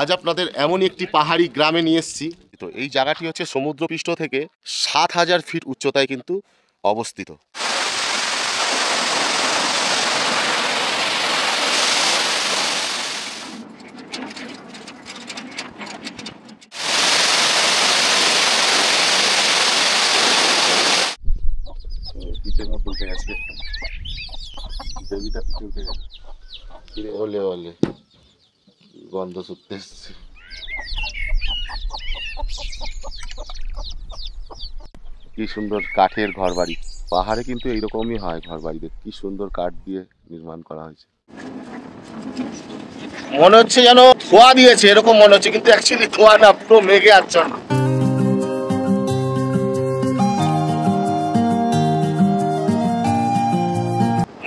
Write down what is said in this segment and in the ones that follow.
আজ আপনাদের এমনই একটি পাহাড়ি গ্রামে নিয়ে এসেছি। তো এই জায়গাটি হচ্ছে সমুদ্রপৃষ্ঠ থেকে ৭,০০০ ফিট উচ্চতায় কিন্তু অবস্থিত। গন্ধ ছুটতে এসছে। কি সুন্দর কাঠের ঘর বাড়ি। পাহাড়ে কিন্তু এইরকমই হয় ঘর বাড়িতে। কি সুন্দর কাঠ দিয়ে নির্মাণ করা হয়েছে। মনে হচ্ছে যেন ধোঁয়া দিয়েছে এরকম মনে হচ্ছে, কিন্তু অ্যাকচুয়ালি ধোঁয়া না, পুরো মেঘে আচ্ছন্ন।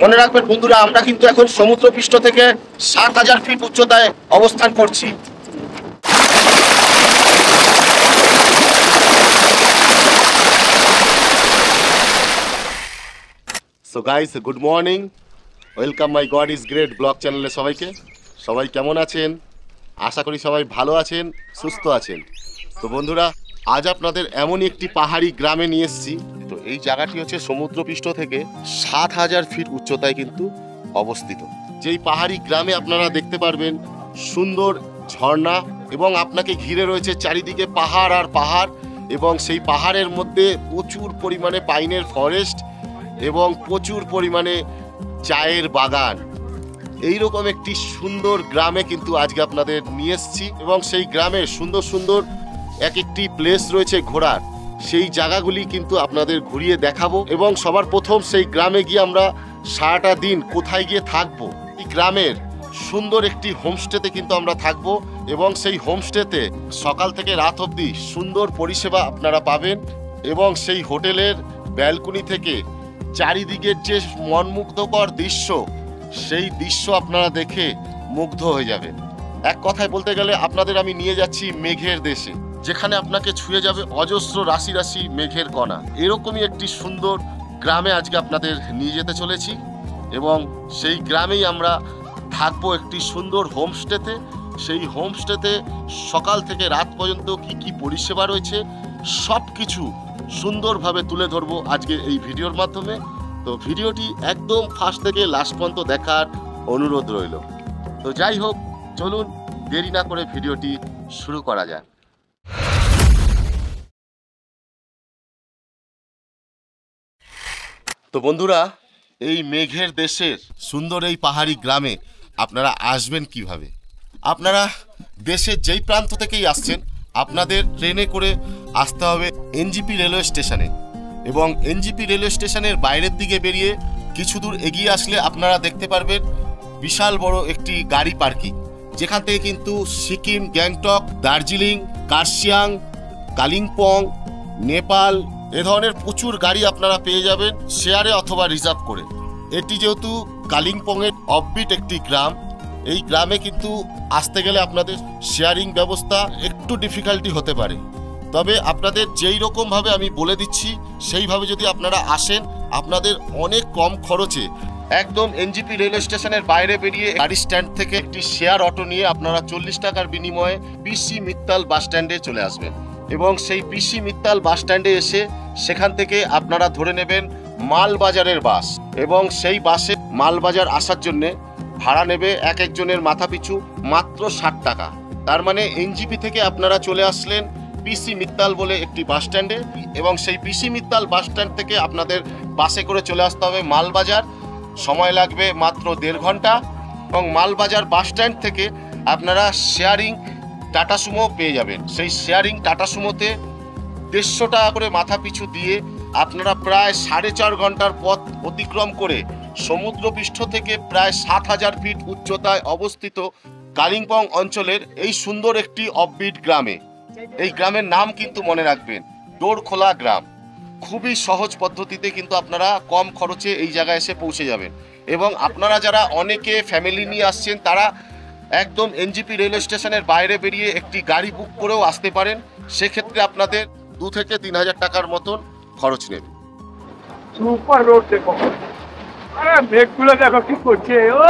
মনে রাখবেন বন্ধুরা, আমরা কিন্তু এখন সমুদ্রপৃষ্ঠ থেকে ৭,০০০ ফিট উচ্চতায় অবস্থান করছি। So guys, good morning, welcome my god is great blog চ্যানেলে সবাইকে। সবাই কেমন আছেন? আশা করি সবাই ভালো আছেন, সুস্থ আছেন। তো বন্ধুরা, আজ আপনাদের এমনই একটি পাহাড়ি গ্রামে নিয়ে এসেছি। তো এই জায়গাটি হচ্ছে সমুদ্রপৃষ্ঠ থেকে ৭,০০০ ফিট উচ্চতায় কিন্তু অবস্থিত। যেই পাহাড়ি গ্রামে আপনারা দেখতে পারবেন সুন্দর ঝর্ণা এবং আপনাকে ঘিরে রয়েছে চারিদিকে পাহাড় আর পাহাড়, এবং সেই পাহাড়ের মধ্যে প্রচুর পরিমাণে পাইনের ফরেস্ট এবং প্রচুর পরিমাণে চায়ের বাগান। এইরকম একটি সুন্দর গ্রামে কিন্তু আজকে আপনাদের নিয়ে এসেছি, এবং সেই গ্রামের সুন্দর সুন্দর এক একটি প্লেস রয়েছে ঘোরার। সেই জায়গাগুলি কিন্তু আপনাদের ঘুরিয়ে দেখাবো, এবং সবার প্রথম সেই গ্রামে গিয়ে আমরা সারাটা দিন কোথায় গিয়ে থাকবো। এই গ্রামের সুন্দর একটি হোমস্টেতে কিন্তু আমরা থাকবো, এবং সেই হোমস্টেতে সকাল থেকে রাত অবধি সুন্দর পরিষেবা আপনারা পাবেন, এবং সেই হোটেলের ব্যালকনি থেকে চারিদিকের যে মনমুগ্ধকর দৃশ্য, সেই দৃশ্য আপনারা দেখে মুগ্ধ হয়ে যাবেন। এক কথায় বলতে গেলে আপনাদের আমি নিয়ে যাচ্ছি মেঘের দেশে, যেখানে আপনাকে ছুঁয়ে যাবে অজস্র রাশি রাশি মেঘের কণা। এরকমই একটি সুন্দর গ্রামে আজকে আপনাদের নিয়ে যেতে চলেছি, এবং সেই গ্রামেই আমরা থাকবো একটি সুন্দর হোমস্টেতে। সেই হোমস্টেতে সকাল থেকে রাত পর্যন্ত কি কি পরিষেবা রয়েছে সব কিছু সুন্দরভাবে তুলে ধরবো আজকে এই ভিডিওর মাধ্যমে। তো ভিডিওটি একদম ফার্স্ট থেকে লাস্ট পর্যন্ত দেখার অনুরোধ রইল। তো যাই হোক, চলুন দেরি না করে ভিডিওটি শুরু করা যাক। তো বন্ধুরা, এই মেঘের দেশের সুন্দর এই পাহাড়ি গ্রামে আপনারা আসবেন কিভাবে? আপনারা দেশের যেই প্রান্ত থেকেই আসছেন, আপনাদের ট্রেনে করে আসতে হবে এনজিপি রেলওয়ে স্টেশনে, এবং এনজিপি রেলওয়ে স্টেশনের বাইরের দিকে বেরিয়ে কিছু দূর এগিয়ে আসলে আপনারা দেখতে পারবেন বিশাল বড় একটি গাড়ি পার্কিং, যেখান থেকে কিন্তু সিকিম, গ্যাংটক, দার্জিলিং, কার্শিয়াং, কালিম্পং, নেপাল এ ধরনের প্রচুর গাড়ি আপনারা পেয়ে যাবেন শেয়ারে অথবা রিজার্ভ করে। এটি যেহেতু কালিম্পংয়ের অফবিট একটি গ্রাম, এই গ্রামে কিন্তু আসতে গেলে আপনাদের শেয়ারিং ব্যবস্থা একটু ডিফিকাল্টি হতে পারে, তবে আপনাদের যেই রকমভাবে আমি বলে দিচ্ছি সেইভাবে যদি আপনারা আসেন, আপনাদের অনেক কম খরচে একদম এনজিপি রেলওয়ে স্টেশনের বাইরে বেরিয়ে গাড়ি স্ট্যান্ড থেকে একটি শেয়ার অটো নিয়ে আপনারা 40 টাকার বিনিময়ে পিসি মিত্তাল বাস স্ট্যান্ডে চলে আসবেন, এবং সেই পিসি মিত্তাল বাস স্ট্যান্ডে এসে সেখান থেকে আপনারা ধরে নেবেন মালবাজারের বাস, এবং সেই বাসে মালবাজার আসার জন্যে ভাড়া নেবে এক একজনের মাথা পিছু মাত্র 60 টাকা। তার মানে এনজিপি থেকে আপনারা চলে আসলেন পিসি মিত্তাল বলে একটি বাস স্ট্যান্ডে, এবং সেই পিসি মিত্তাল বাস স্ট্যান্ড থেকে আপনাদের বাসে করে চলে আসতে হবে মালবাজার। সময় লাগবে মাত্র 1.5 ঘন্টা, এবং মালবাজার বাস স্ট্যান্ড থেকে আপনারা শেয়ারিং টাটা সুমো পেয়ে যাবেন। সেই শেয়ারিং টাটা সুমোতে 150 টাকা করে মাথা পিছু দিয়ে আপনারা প্রায় 4.5 ঘন্টার পথ অতিক্রম করে সমুদ্রপৃষ্ঠ থেকে প্রায় ৭,০০০ ফিট উচ্চতায় অবস্থিত কালিম্পং অঞ্চলের এই সুন্দর একটি অফবিট গ্রামে। এই গ্রামের নাম কিন্তু মনে রাখবেন, ডোরখোলা গ্রাম। খুবই সহজ পদ্ধতিতে কিন্তু আপনারা কম খরচে এই জায়গায় এসে পৌঁছে যাবেন, এবং আপনারা যারা অনেকে ফ্যামিলি নিয়ে আসছেন তারা একদম এনজিপি রেলওয়ে স্টেশনের বাইরে বেরিয়ে একটি গাড়ি বুক করেও আসতে পারেন। সেক্ষেত্রে আপনাদের 2 থেকে 3,000 টাকার মতন খরচ নেবে। সুপার রোড দেখো, আরে মেঘগুলো দেখো কি করছে। ও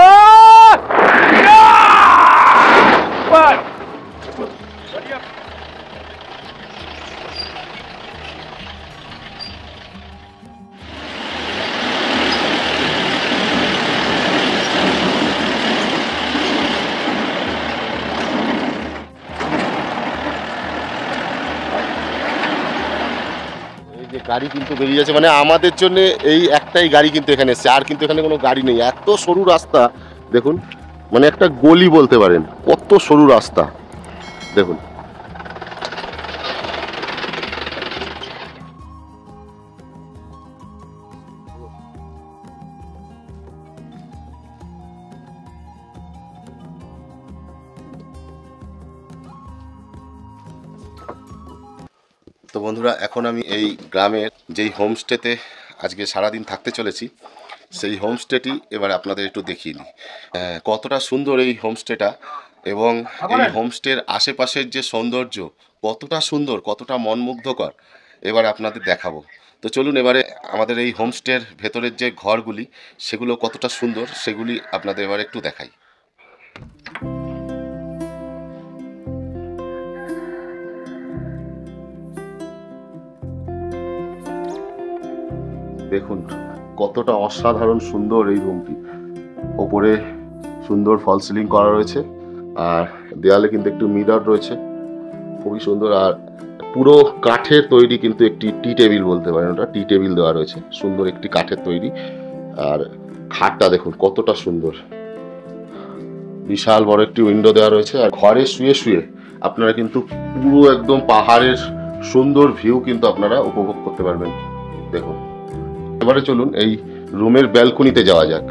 গাড়ি কিন্তু বেরিয়ে যাচ্ছে, মানে আমাদের জন্য এই একটাই গাড়ি কিন্তু এখানে এসছে, আর কিন্তু এখানে কোনো গাড়ি নেই। এত সরু রাস্তা দেখুন, মানে একটা গলি বলতে পারেন, কত সরু রাস্তা দেখুন। তো বন্ধুরা, এখন আমি এই গ্রামের যেই হোমস্টেতে আজকে সারাদিন থাকতে চলেছি, সেই হোমস্টেটি এবার আপনাদের একটু দেখিয়ে নিই। কতটা সুন্দর এই হোমস্টেটা, এবং এই হোমস্টের আশেপাশের যে সৌন্দর্য কতটা সুন্দর, কতটা মনমুগ্ধকর, এবার আপনাদের দেখাবো। তো চলুন এবারে আমাদের এই হোমস্টের ভেতরের যে ঘরগুলি সেগুলো কতটা সুন্দর সেগুলি আপনাদের এবার একটু দেখাই। দেখুন কতটা অসাধারণ সুন্দর এই রুমটি। ওপরে সুন্দর ফল সিলিং করা রয়েছে, আর দেয়ালে কিন্তু একটু মিরর রয়েছে, খুবই সুন্দর। আর পুরো কাঠের তৈরি কিন্তু একটি টি টেবিল বলতে পারেন, ওটা টি টেবিল দেওয়া রয়েছে, সুন্দর একটি কাঠের তৈরি। আর খাটটা দেখুন কতটা সুন্দর, বিশাল বড় একটি উইন্ডো দেওয়া রয়েছে। আর ঘরে শুয়ে শুয়ে আপনারা কিন্তু পুরো একদম পাহাড়ের সুন্দর ভিউ কিন্তু আপনারা উপভোগ করতে পারবেন। দেখুন এবারে চলুন এই রুমের ব্যালকনিতে যাওয়া যাক।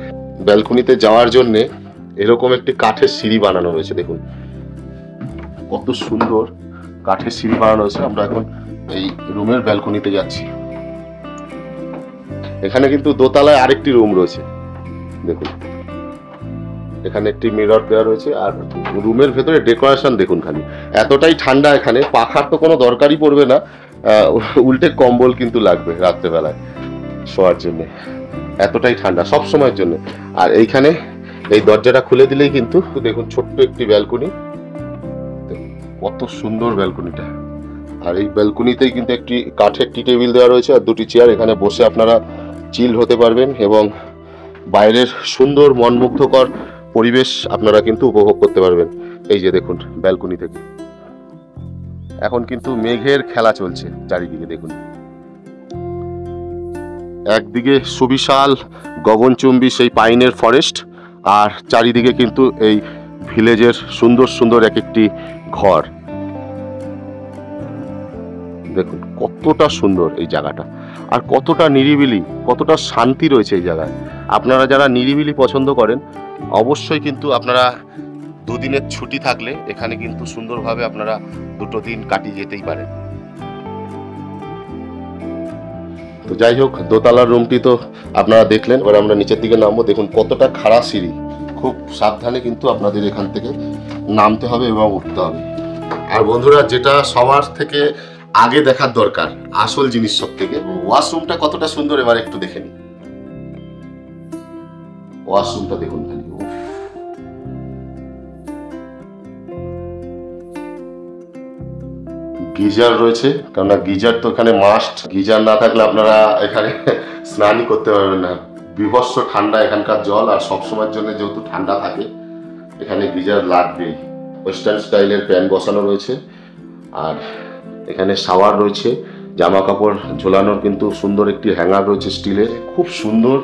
ব্যালকনিতে যাওয়ার জন্যে এরকম একটি কাঠের সিঁড়ি বানানো রয়েছে, দেখুন কত সুন্দর কাঠের সিঁড়ি বানানো রয়েছে। আমরা এখন এই রুমের ব্যালকনিতে যাচ্ছি। এখানে কিন্তু দোতলায় আরেকটি রুম রয়েছে, দেখুন এখানে একটি মিরর দেওয়া রয়েছে। আর রুমের ভেতরে ডেকোরেশন দেখুন, খালি এতটাই ঠান্ডা এখানে, পাখার তো কোনো দরকারই পড়বে না, উল্টে কম্বল কিন্তু লাগবে রাত্রেবেলায় শোয়ার জন্য, এতটাই ঠান্ডা সব সময়ের জন্য। আর এইখানে এই দরজাটা খুলে দিলেই কিন্তু দেখুন ছোট্ট একটি ব্যালকনি, কত সুন্দর ব্যালকনিটা। আর এই ব্যালকনিতেই কিন্তু একটি কাঠের টি টেবিল দেওয়া রয়েছে আর দুটি চেয়ার, এখানে বসে আপনারা চিল হতে পারবেন এবং বাইরের সুন্দর মনমুগ্ধকর পরিবেশ আপনারা কিন্তু উপভোগ করতে পারবেন। এই যে দেখুন ব্যালকনি থেকে এখন কিন্তু মেঘের খেলা চলছে চারিদিকে, দেখুন একদিকে সুবিশাল গগনচুম্বী সেই পাইনের ফরেস্ট, আর চারিদিকে কিন্তু এই ভিলেজের সুন্দর সুন্দর এক একটি ঘর। দেখুন কতটা সুন্দর এই জায়গাটা, আর কতটা নিরিবিলি, কতটা শান্তি রয়েছে এই জায়গায়। আপনারা যারা নিরিবিলি পছন্দ করেন অবশ্যই কিন্তু আপনারা দুদিনের ছুটি থাকলে এখানে কিন্তু সুন্দরভাবে আপনারা দুটো দিন কাটিয়ে যেতেই পারেন। তো যাই হোক, দোতলার রুমটি তো আপনারা দেখলেন, এবার আমরা নিচের দিকে নামবো। দেখুন কতটা খাড়া সিঁড়ি, খুব সাবধানে কিন্তু আপনাদের এখান থেকে নামতে হবে এবং উঠতে হবে। আর বন্ধুরা, যেটা সবার থেকে আগে দেখার দরকার, আসল জিনিস সব থেকে, ওয়াশরুমটা কতটা সুন্দর এবার একটু দেখে নিন। ওয়াশরুমটা দেখুন খালি, গিজার রয়েছে, কেননা গিজার তো এখানে মাস্ট, গিজার না থাকলে আপনারা এখানে স্নানই করতে পারবেন না। বিভৎস ঠান্ডা এখানকার জল, আর সবসময়ের জন্য যেহেতু ঠান্ডা থাকে এখানে গিজার লাগবেই। ওয়েস্টার্ন স্টাইলের ফ্যান বসানো রয়েছে, আর এখানে শাওয়ার রয়েছে, জামা কাপড় ঝোলানোর কিন্তু সুন্দর একটি হ্যাঙ্গার রয়েছে স্টিলের। খুব সুন্দর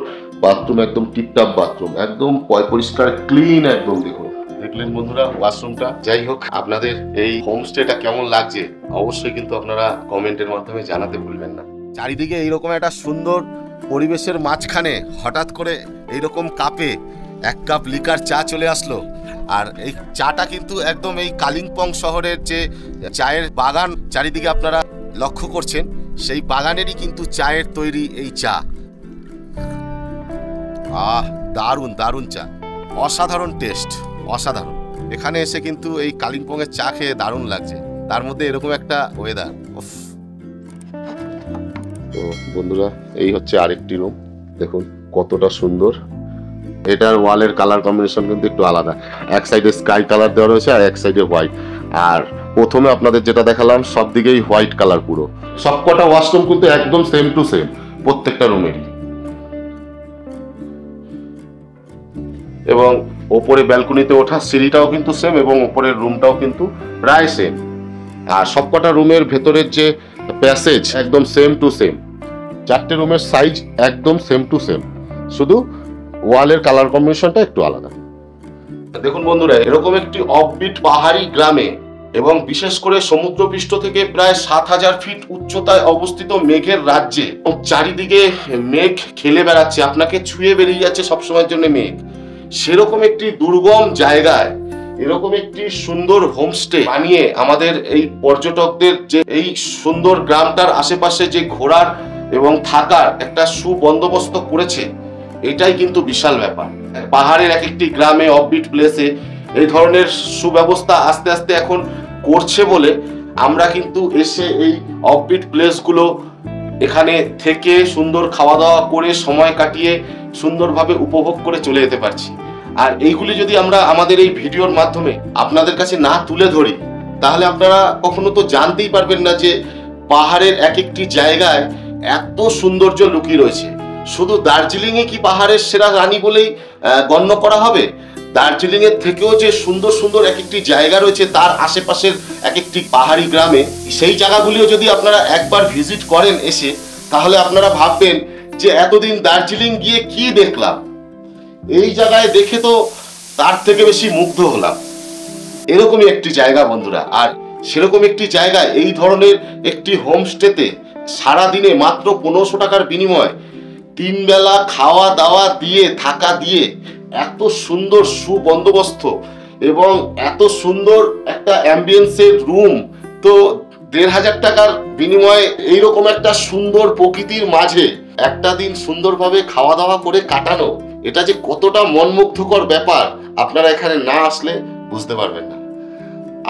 বাথরুম, একদম টিপটপ বাথরুম, একদম পরিষ্কার ক্লিন একদম। দেখুন দেখলেন বন্ধুরা ওয়াশরুমটা। যাই হোক, আপনাদের এই হোমস্টেটা কেমন লাগছে অবশ্যই কিন্তু আপনারা কমেন্টের মাধ্যমে জানাতে ভুলবেন না। চারিদিকে এইরকম একটা সুন্দর পরিবেশের মাঝখানে হঠাৎ করে এইরকম কাপে এক কাপ লিকার চা চলে আসলো। আর এই চাটা কিন্তু একদম এই কালিম্পং শহরের যে চায়ের বাগান চারিদিকে আপনারা লক্ষ্য করছেন, সেই বাগানেরই কিন্তু চায়ের তৈরি এই চা। দারুণ দারুণ চা, অসাধারণ টেস্ট, অসাধারণ। এখানে এসে কিন্তু এই কালিম্পংয়ের চা খেয়ে দারুণ লাগছে, তার মধ্যে এরকম একটা ওয়েদার। তো বন্ধুরা, এই হচ্ছে আরেকটি রুম, দেখুন কতটা সুন্দর। এটার ওয়ালের কালার কম্বিনেশন কিন্তু একটু আলাদা, এক সাইডে স্কাই কালার দেওয়া রয়েছে আর এক সাইডে হোয়াইট। আর প্রথমে আপনাদের যেটা দেখালাম সব দিকেই হোয়াইট কালার পুরো। সবকটা ওয়াশরুম কিন্তু একদম সেম টু সেম প্রত্যেকটা রুমেরই। এবং ওপরে ব্যালকনিতে ওঠার সিঁড়িটাও কিন্তু সেম, এবং ওপরের রুমটাও কিন্তু প্রায় সেম। আর সবকটা রুমের ভেতরের যে প্যাসেজ একদম সেম টু সেম। চারটে রুমের সাইজ একদম সেম টু সেম, শুধু ওয়ালের কালার কম্বিনেশনটা একটু আলাদা। দেখুন বন্ধুরা, এরকম একটি অফবিট পাহাড়ি গ্রামে এবং বিশেষ করে সমুদ্রপৃষ্ঠ থেকে প্রায় 7,000 ফিট উচ্চতায় অবস্থিত মেঘের রাজ্যে, চারিদিকে মেঘ খেলে বেড়াচ্ছে, আপনাকে ছুঁয়ে বেরিয়ে যাচ্ছে সবসময়ের জন্য মেঘ, সেরকম একটি দুর্গম জায়গায় এরকম একটি সুন্দর হোমস্টে বানিয়ে আমাদের এই পর্যটকদের যে এই সুন্দর গ্রামটার আশেপাশে যে ঘোরার এবং থাকার একটা সুবন্দোবস্ত করেছে, এটাই কিন্তু বিশাল ব্যাপার। পাহাড়ের এক একটি গ্রামে অফবিট প্লেসে এই ধরনের সুব্যবস্থা আস্তে আস্তে এখন করছে বলে আমরা কিন্তু এসে এই অফবিট প্লেসগুলো এখানে থেকে সুন্দর খাওয়া দাওয়া করে সময় কাটিয়ে সুন্দরভাবে উপভোগ করে চলে যেতে পারছি। আর এইগুলি যদি আমরা আমাদের এই ভিডিওর মাধ্যমে আপনাদের কাছে না তুলে ধরি, তাহলে আপনারা কখনো তো জানতেই পারবেন না যে পাহাড়ের এক একটি জায়গায় এত সৌন্দর্য লুকিয়ে রয়েছে। শুধু দার্জিলিংয়ে কি পাহাড়ের সেরা রানী বলেই গণ্য করা হবে? দার্জিলিং এর থেকেও যে সুন্দর সুন্দর এক একটি জায়গা রয়েছে তার আশেপাশের এক একটি পাহাড়ি গ্রামে, সেই জায়গাগুলিও যদি আপনারা একবার ভিজিট করেন এসে, তাহলে আপনারা ভাববেন যে এতদিন দার্জিলিং গিয়ে কি দেখলাম, এই জায়গায় দেখে তো তার থেকে বেশি মুগ্ধ হলাম। এরকমই একটি জায়গা বন্ধুরা। আর সেরকম একটি জায়গায় এই ধরনের একটি হোমস্টেতে সারাদিনে মাত্র 1500 টাকার বিনিময়ে 3 বেলা খাওয়া দাওয়া দিয়ে থাকা দিয়ে এত সুন্দর সুবন্দোবস্ত এবং এত সুন্দর একটা অ্যাম্বিয়েন্সের রুম, তো 1500 টাকার বিনিময়ে এইরকম একটা সুন্দর প্রকৃতির মাঝে একটা দিন সুন্দরভাবে খাওয়া দাওয়া করে কাটানো, এটা যে কতটা মনমুগ্ধকর ব্যাপার আপনারা এখানে না আসলে বুঝতে পারবেন না।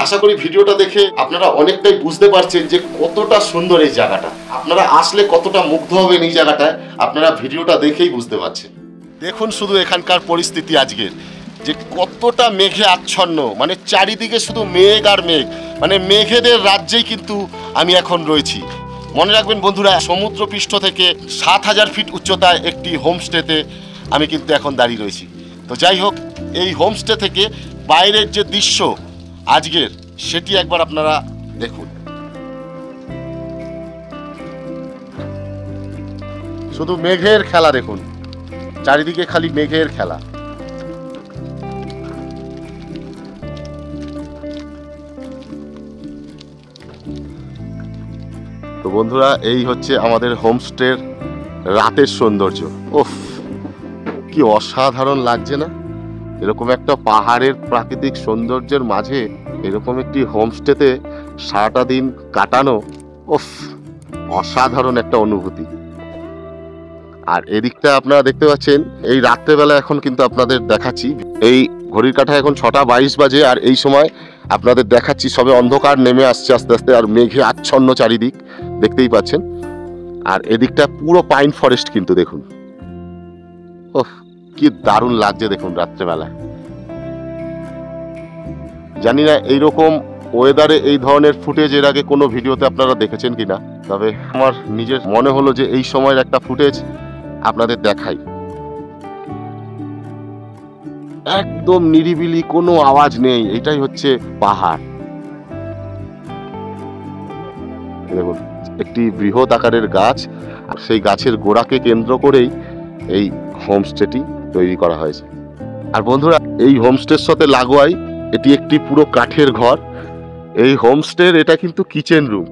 আশা করি ভিডিওটা দেখে আপনারা অনেকটাই বুঝতে পারছেন যে কতটা সুন্দর এই জায়গাটা। আপনারা আসলে কতটা মুগ্ধ হবেন এই জায়গাটায়, আপনারা ভিডিওটা দেখেই বুঝতে পারছেন। দেখুন শুধু এখানকার পরিস্থিতি আজকের, যে কতটা মেঘে আচ্ছন্ন, মানে চারিদিকে শুধু মেঘ আর মেঘ, মানে মেঘেদের রাজ্যেই কিন্তু আমি এখন রয়েছি। মনে রাখবেন বন্ধুরা, সমুদ্রপৃষ্ঠ থেকে 7,000 ফিট উচ্চতায় একটি হোমস্টেতে আমি কিন্তু এখন দাঁড়িয়ে রয়েছি। তো যাই হোক, এই হোমস্টে থেকে বাইরের যে দৃশ্য আজকের, সেটি একবার আপনারা দেখুন। শুধু মেঘের খেলা দেখুন, চারিদিকে খালি মেঘের খেলা। তো বন্ধুরা, এই হচ্ছে আমাদের হোমস্টের রাতের সৌন্দর্য। ওফ, কি অসাধারণ লাগছে না? এরকম একটা পাহাড়ের প্রাকৃতিক সৌন্দর্যের মাঝে এরকম একটি হোমস্টেতে সারাটা দিন কাটানো, ওফ, অসাধারণ একটা অনুভূতি। আর এদিকটা আপনারা দেখতে পাচ্ছেন, এই রাত্রেবেলা এখন কিন্তু আপনাদের দেখাচ্ছি, এই ঘড়ির কাঁটায় এখন 6:22 বাজে, আর এই সময় আপনাদের দেখাচ্ছি সবে অন্ধকার নেমে আসছে আস্তে আস্তে, আর মেঘে আচ্ছন্ন চারিদিক দেখতেই পাচ্ছেন। আর এদিকটা পুরো পাইন ফরেস্ট কিন্তু দেখুন, ওহ কি দারুণ লাগছে দেখুন রাত্রেবেলায়। জানি না এইরকম ওয়েদারে এই ধরনের ফুটেজ এর আগে কোনো ভিডিওতে আপনারা দেখেছেন কিনা, তবে আমার নিজের মনে হলো যে এই সময়ের একটা ফুটেজ আপনাদের দেখাই। একদম নিরিবিলি, কোনো আওয়াজ নেই, এটাই হচ্ছে পাহাড়। দেখুন, একটি বৃহৎ আকারের গাছ, আর সেই গাছের গোড়াকে কেন্দ্র করেই এই হোমস্টেটি তৈরি করা হয়েছে। আর বন্ধুরা, এই হোমস্টের সাথে লাগোয়াই এটি একটি পুরো কাঠের ঘর। এই হোমস্টের এটা কিন্তু কিচেন রুম।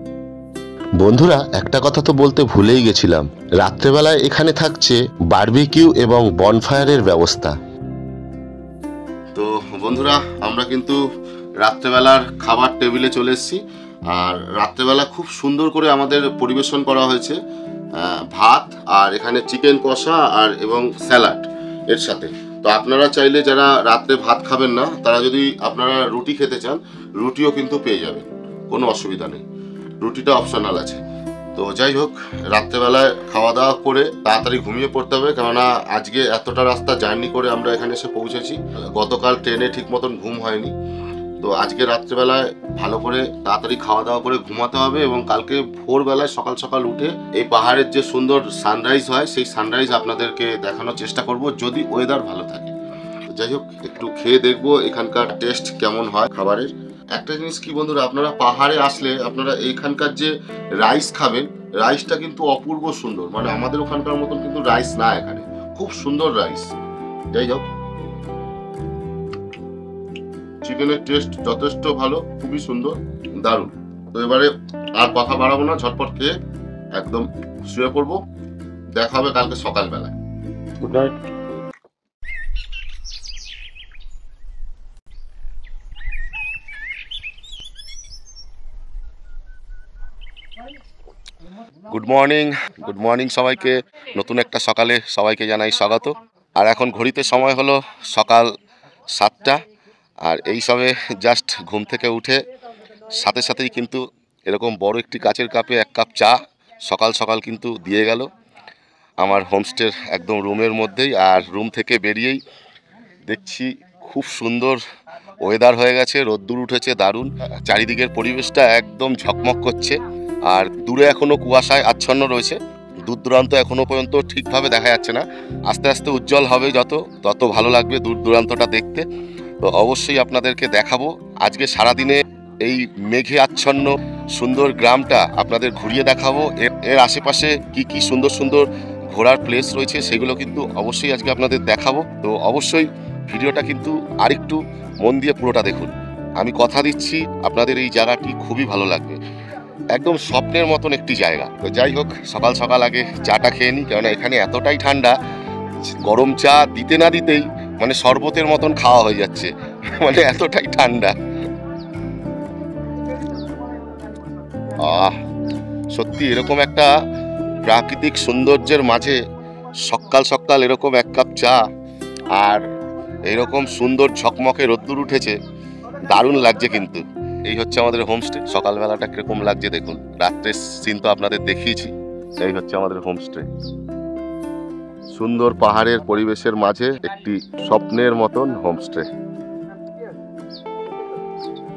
বন্ধুরা, একটা কথা তো বলতে ভুলেই গেছিলাম, রাত্রেবেলায় এখানে থাকছে বারবিকিউ এবং বনফায়ারের ব্যবস্থা। তো বন্ধুরা, আমরা কিন্তু রাত্রেবেলার খাবার টেবিলে চলে এসেছি। আর রাত্রেবেলা খুব সুন্দর করে আমাদের পরিবেশন করা হয়েছে ভাত, আর এখানে চিকেন কষা আর এবং স্যালাড এর সাথে। তো আপনারা চাইলে যারা রাত্রে ভাত খাবেন না, তারা যদি আপনারা রুটি খেতে চান, রুটিও কিন্তু পেয়ে যাবেন, কোনো অসুবিধা নেই, রুটিটা অপশনাল আছে। তো যাই হোক, রাত্রেবেলায় খাওয়া দাওয়া করে তাড়াতাড়ি ঘুমিয়ে পড়তে হবে, কেননা আজকে এতটা রাস্তা জার্নি করে আমরা এখানে এসে পৌঁছেছি। গতকাল ট্রেনে ঠিক মতন ঘুম হয়নি, তো আজকে রাত্রেবেলায় ভালো করে তাড়াতাড়ি খাওয়া দাওয়া করে ঘুমাতে হবে, এবং কালকে ভোরবেলায় সকাল সকাল উঠে এই পাহাড়ের যে সুন্দর সানরাইজ হয়, সেই সানরাইজ আপনাদেরকে দেখানোর চেষ্টা করব, যদি ওয়েদার ভালো থাকে। যাই হোক, একটু খেয়ে দেখবো এখানকার টেস্ট কেমন হয় খাবারের। একটা জিনিস কি বন্ধুরা, আপনারা পাহাড়ে আসলে আপনারা এইখানকার যে রাইস খাবেন, রাইসটা কিন্তু অপূর্ব সুন্দর, মানে আমাদের ওখানকার মতন কিন্তু রাইস না, এখানে খুব সুন্দর রাইস। যাই হোক, চিকেনের টেস্ট যথেষ্ট ভালো, খুবই সুন্দর, দারুণ। তো এবারে আর কথা বাড়াবো না, ঝটপট খেয়ে একদম শুয়ে পড়বো। দেখা হবে কালকে সকালবেলায়। Good night. গুড মর্নিং সবাইকে। নতুন একটা সকালে সবাইকে জানাই স্বাগত। আর এখন ঘড়িতে সময় হলো সকাল 7টা। আর এই সবে জাস্ট ঘুম থেকে উঠে সাথে সাথেই কিন্তু এরকম বড় একটি কাচের কাপে 1 কাপ চা সকাল সকাল কিন্তু দিয়ে গেল আমার হোমস্টের একদম রুমের মধ্যেই। আর রুম থেকে বেরিয়েই দেখছি খুব সুন্দর ওয়েদার হয়ে গেছে, রোদ্দুর উঠেছে দারুণ, চারিদিকের পরিবেশটা একদম ঝকমক করছে। আর দূরে এখনো কুয়াশায় আচ্ছন্ন রয়েছে, দূর দূরান্ত এখনো পর্যন্ত ঠিকভাবে দেখা যাচ্ছে না। আস্তে আস্তে উজ্জ্বল হবে তত ভালো লাগবে দূর দূরান্তটা দেখতে। তো অবশ্যই আপনাদেরকে দেখাবো আজকে সারাদিনে এই মেঘে আচ্ছন্ন সুন্দর গ্রামটা আপনাদের ঘুরিয়ে দেখাবো। এর আশেপাশে কি সুন্দর সুন্দর ঘোরার প্লেস রয়েছে সেগুলো কিন্তু অবশ্যই আজকে আপনাদের দেখাবো। তো অবশ্যই ভিডিওটা কিন্তু আরেকটু মন দিয়ে পুরোটা দেখুন। আমি কথা দিচ্ছি আপনাদের এই জায়গাটি খুবই ভালো লাগবে, একদম স্বপ্নের মতন একটি জায়গা। তো যাই হোক, সকাল সকাল আগে চাটা খেয়ে নিই, কেননা এখানে এতটাই ঠান্ডা, গরম চা দিতে না দিতেই মানে শরবতের মতন খাওয়া হয়ে যাচ্ছে, মানে এতটাই ঠান্ডা। সত্যি এরকম একটা প্রাকৃতিক সৌন্দর্যের মাঝে সকাল সকাল এরকম 1 কাপ চা আর এরকম সুন্দর ঝকমকে রোদ্দুর উঠেছে, দারুণ লাগছে। কিন্তু এই হচ্ছে আমাদের হোমস্টে। সকালবেলাটা কিরকম লাগছে দেখুন, রাত্রের সিন তো আপনাদের দেখিয়েছি। এই হচ্ছে আমাদের হোমস্টে, সুন্দর পাহাড়ের পরিবেশের মাঝে একটি স্বপ্নের মতন হোমস্টে।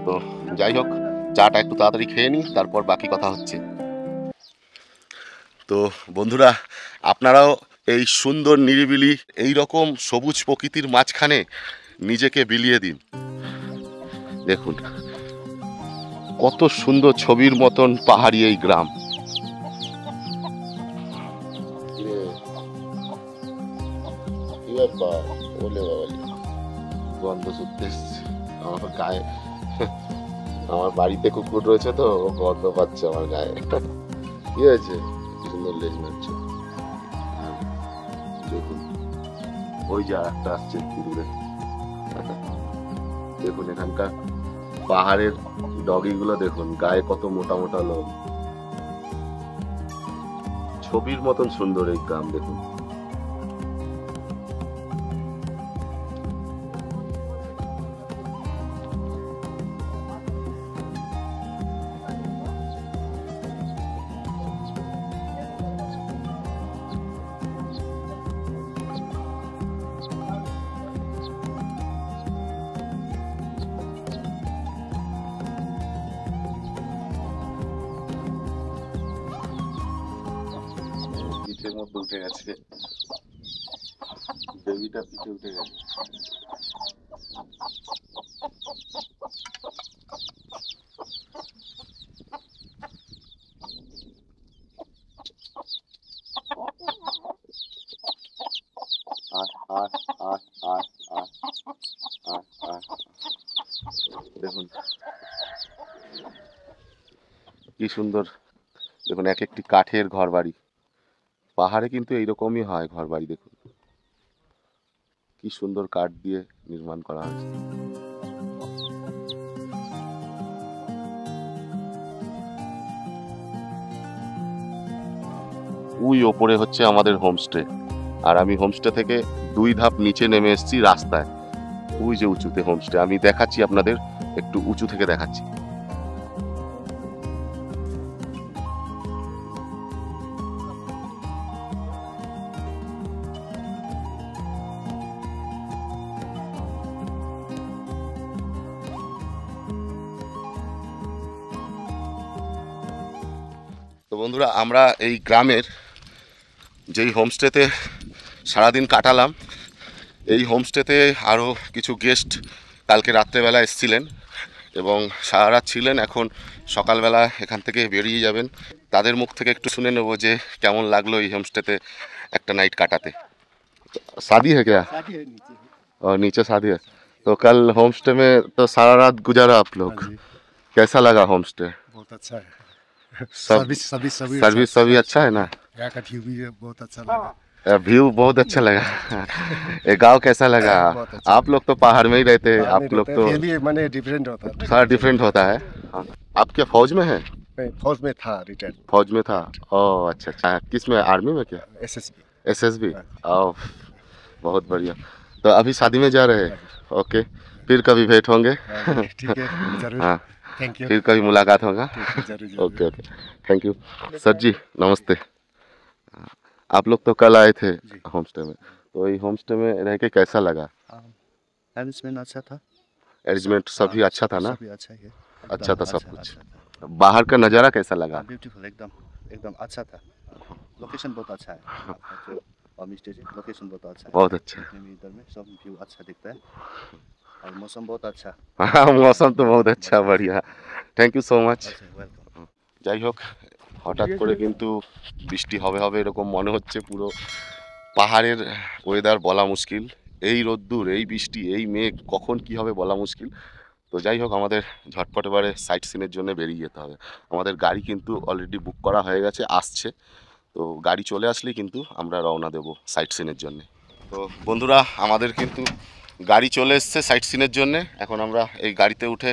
তো যাই হোক, চাটা একটু তাড়াতাড়ি খেয়ে নিই, তারপর বাকি কথা হচ্ছে। তো বন্ধুরা, আপনারাও এই সুন্দর নিরিবিলি এই রকম সবুজ প্রকৃতির মাঝখানে নিজেকে বিলিয়ে দিন। দেখুন কত সুন্দর ছবির মতন পাহাড়ি এই গ্রাম। গন্ধ শুনতে আমার গায়ে, আমার বাড়িতে কুকুর রয়েছে তো ও গন্ধ পাচ্ছে আমার গায়ে। কি হয়েছে? সুন্দর লেজ মারছে। দেখুন ওই যে একটা আসছে দূরে, দেখুন এখানকার পাহাড়ের ডগি গুলো দেখুন, গায়ে কত মোটা মোটা লোম, ছবির মতন সুন্দর এই গ্রাম। দেখুন পিঠের মধ্যে উঠে গেছে, বেবিটা পিঠে উঠে গেছে। দেখুন কি সুন্দর, দেখুন এক একটি কাঠের ঘর বাড়ি। পাহাড়ে কিন্তু এইরকমই হয় ঘর বাড়ি। দেখুন কি সুন্দর কাঠ দিয়ে নির্মাণ করা হয়েছে। ওই ওপরে হচ্ছে আমাদের হোমস্টে, আর আমি হোমস্টে থেকে 2 ধাপ নিচে নেমে এসেছি রাস্তায়। ওই যে উঁচুতে হোমস্টে, আমি দেখাচ্ছি আপনাদের, একটু উঁচু থেকে দেখাচ্ছি। তো বন্ধুরা, আমরা এই গ্রামের যেই হোমস্টেতে সারাদিন কাটালাম, এই হোমস্টেতে আরও কিছু গেস্ট কালকে রাত্রেবেলা এসেছিলেন। এবং সারা রাত ছিলেন, এখন সকালবেলা এখান থেকে বেরিয়ে যাবেন। তাদের মুখ থেকে একটু শুনে নেব যে কেমন লাগলো এই হোমস্টেতে একটা नाइट काटाते। शादी है क्या? शादी है नीचे। और नीचे शादी है। तो कल होमस्टे में तो सारा रात गुजारा आप लोग, हाँ जी, कैसा लगा होमस्टे? बहुत अच्छा है। सब सर्विस सभी अच्छा है ना? यहाँ का व्यू भी बहुत अच्छा लगा। व्यू बहुत अच्छा लगा। ये गांव कैसा लगा? बहुत अच्छा आप लोग तो पहाड़ में ही रहते हैं, पहाड़ आप में लोग रहते तो हैं, फिर भी मैंने डिफरेंट होता है। सारा डिफरेंट होता है। हाँ। आप क्या फौज में है? मैं फौज में था, रिटायर्ड। फौज में था? ओह अच्छा अच्छा, किस में, आर्मी में क्या? एसएसबी। एसएसबी? ओह बहुत बढ़िया। तो अभी शादी में जा रहे हैं? ओके, फिर कभी भेंट होंगे। ठीक है, जरूर। हाँ, थैंक यू। फिर कभी मुलाकात होगा। जरूर okay okay, thank you. Sir ji नमस्ते। आप लोग तो कल आए थे होमस्टे में, तो ये होमस्टे में रह के कैसा लगा? अरेंजमेंट अच्छा था, अरेंजमेंट सभी अच्छा था ना? सभी अच्छा है। अच्छा था सब कुछ। बाहर का नज़ारा कैसा लगा? ब्यूटीफुल, एकदम एकदम अच्छा था। लोकेशन बहुत अच्छा है। आपका जो होम स्टे है, लोकेशन बहुत अच्छा है। बहुत अच्छा। देखने में इधर में सब व्यू अच्छा दिखता है और मौसम बहुत अच्छा। हाँ मौसम तो बहुत अच्छा, बढ़िया। थैंक यू सो माच। वेलकम। যাই হোক, হঠাৎ করে কিন্তু বৃষ্টি হবে হবে এরকম মনে হচ্ছে। পুরো পাহাড়ের ওয়েদার বলা মুশকিল, এই রোদ্দুর, এই বৃষ্টি, এই মেঘ, কখন কি হবে বলা মুশকিল। তো যাই হোক, আমাদের ঝটপট এবারে সাইট সিনের জন্য বেরিয়ে যেতে হবে। আমাদের গাড়ি কিন্তু অলরেডি বুক করা হয়ে গেছে, আসছে। তো গাড়ি চলে আসলেই কিন্তু আমরা রওনা দেব সাইট সিনের জন্য। তো বন্ধুরা, আমাদের কিন্তু গাড়ি চলে এসছে সাইট সিনের জন্য। এখন আমরা এই গাড়িতে উঠে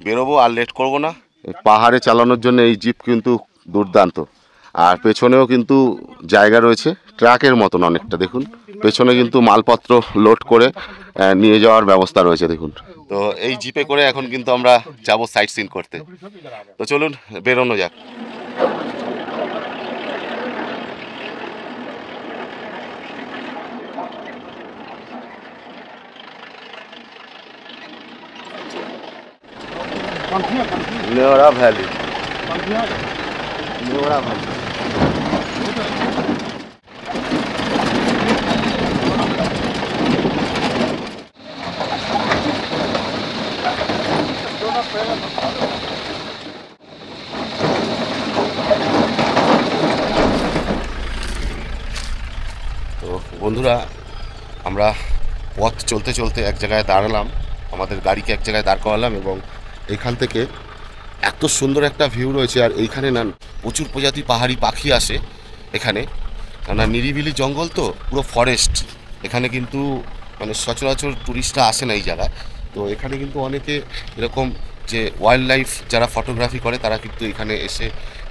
বেরোবো, আর লেট করব না। পাহাড়ে চালানোর জন্য এই জিপ কিন্তু দুর্দান্ত, আর পেছনেও কিন্তু জায়গা রয়েছে ট্রাকের মতন অনেকটা। দেখুন পেছনে কিন্তু মালপত্র লোড করে নিয়ে যাওয়ার ব্যবস্থা রয়েছে দেখুন। তো এই জিপে করে এখন কিন্তু আমরা যাব সাইট সিন করতে। তো চলুন বেরোনো যাক। Nevra valley, Nevra valley. তো বন্ধুরা, আমরা পথ চলতে চলতে এক জায়গায় দাঁড়ালাম, আমাদের গাড়িকে এক জায়গায় দাঁড় করালাম, এবং এইখান থেকে এত সুন্দর একটা ভিউ রয়েছে। আর এইখানে না প্রচুর প্রজাতি পাহাড়ি পাখি আসে এখানে, না নিরিবিলি জঙ্গল তো, পুরো ফরেস্ট। এখানে কিন্তু মানে সচরাচর টুরিস্টরা আসে না এই জায়গায়। তো এখানে কিন্তু অনেকে এরকম যে ওয়াইল্ড লাইফ যারা ফটোগ্রাফি করে, তারা কিন্তু এখানে এসে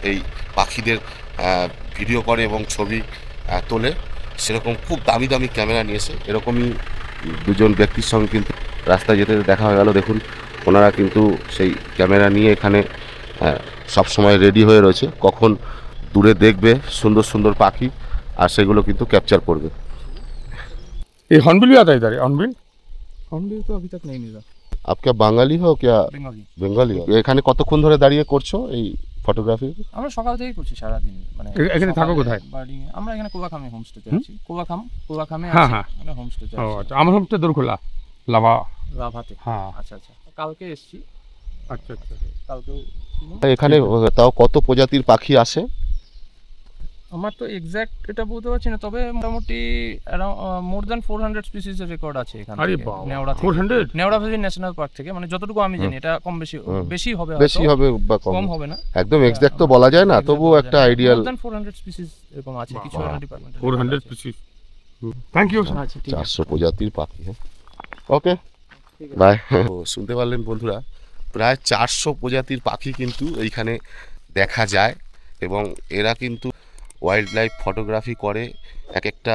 এই পাখিদের ভিডিও করে এবং ছবি তোলে। সেরকম খুব দামি দামি ক্যামেরা নিয়ে এসে এরকমই দুজন ব্যক্তির সঙ্গে কিন্তু রাস্তায় যেতে দেখা হয়ে গেল। দেখুন ওনারা কিন্তু সেই ক্যামেরা নিয়ে এখানে সব সময় রেডি হয়ে রয়েছে, কখন দূরে দেখবে সুন্দর সুন্দর পাখি আর সেগুলো কিন্তু ক্যাপচার করবে। ये हॉर्नबिल भी आता है इधर? हॉर्नबिल? हॉर्नबिल तो अभी तक नहीं मिला। आप क्या বাঙালি हो क्या? বেঙ্গলি। বেঙ্গলি। এখানে কতক্ষণ ধরে দাঁড়িয়ে করছো এই ফটোগ্রাফি? আমরা সকাল থেকেই করছি সারা দিন। মানে এখানে থাকো কোথায়? বাড়ি আমরা এখানে কোলাখামে হোমস্টেতে আছি। কোলাখামে হ্যাঁ, আছি হ্যাঁ। আমরা হোমস্টেতে ও আছি। আচ্ছা, আমার হোমস্টে দোরখোলা, লাভা। রাভাতে। হ্যাঁ আচ্ছা আচ্ছা, কালকে এসেছি। আচ্ছা আচ্ছা। কালকেও এখানে তাও কত প্রজাতির পাখি আসে? আমার তো এক্সাক্ট এটা বলতে পারছি না, তবে মোটামুটি মোর দ্যান 400 স্পিসিসের রেকর্ড আছে এখানে। আরে থেকে, বাবা, নেওড়া থেকে। 400? নেওড়া ভ্যালি ন্যাশনাল পার্ক থেকে, মানে যতটুকু আমি জানি, এটা কম বেশি বেশি হবে, বেশি হবে বা কম হবে না, একদম এক্সাক্ট তো বলা যায় না, তবুও একটা আইডিয়াল। মোর দ্যান 400 স্পিসিস এরকম আছে কিছু ডিপার্টমেন্টে। 400 স্পিসিস। Thank you. আচ্ছা ঠিক আছে। 400 প্রজাতির পাখি। হ্যাঁ ওকে বাই। শুনতে পারলেন বন্ধুরা, প্রায় 400 প্রজাতির পাখি কিন্তু এইখানে দেখা যায়, এবং এরা কিন্তু ওয়াইল্ড লাইফ ফটোগ্রাফি করে। এক একটা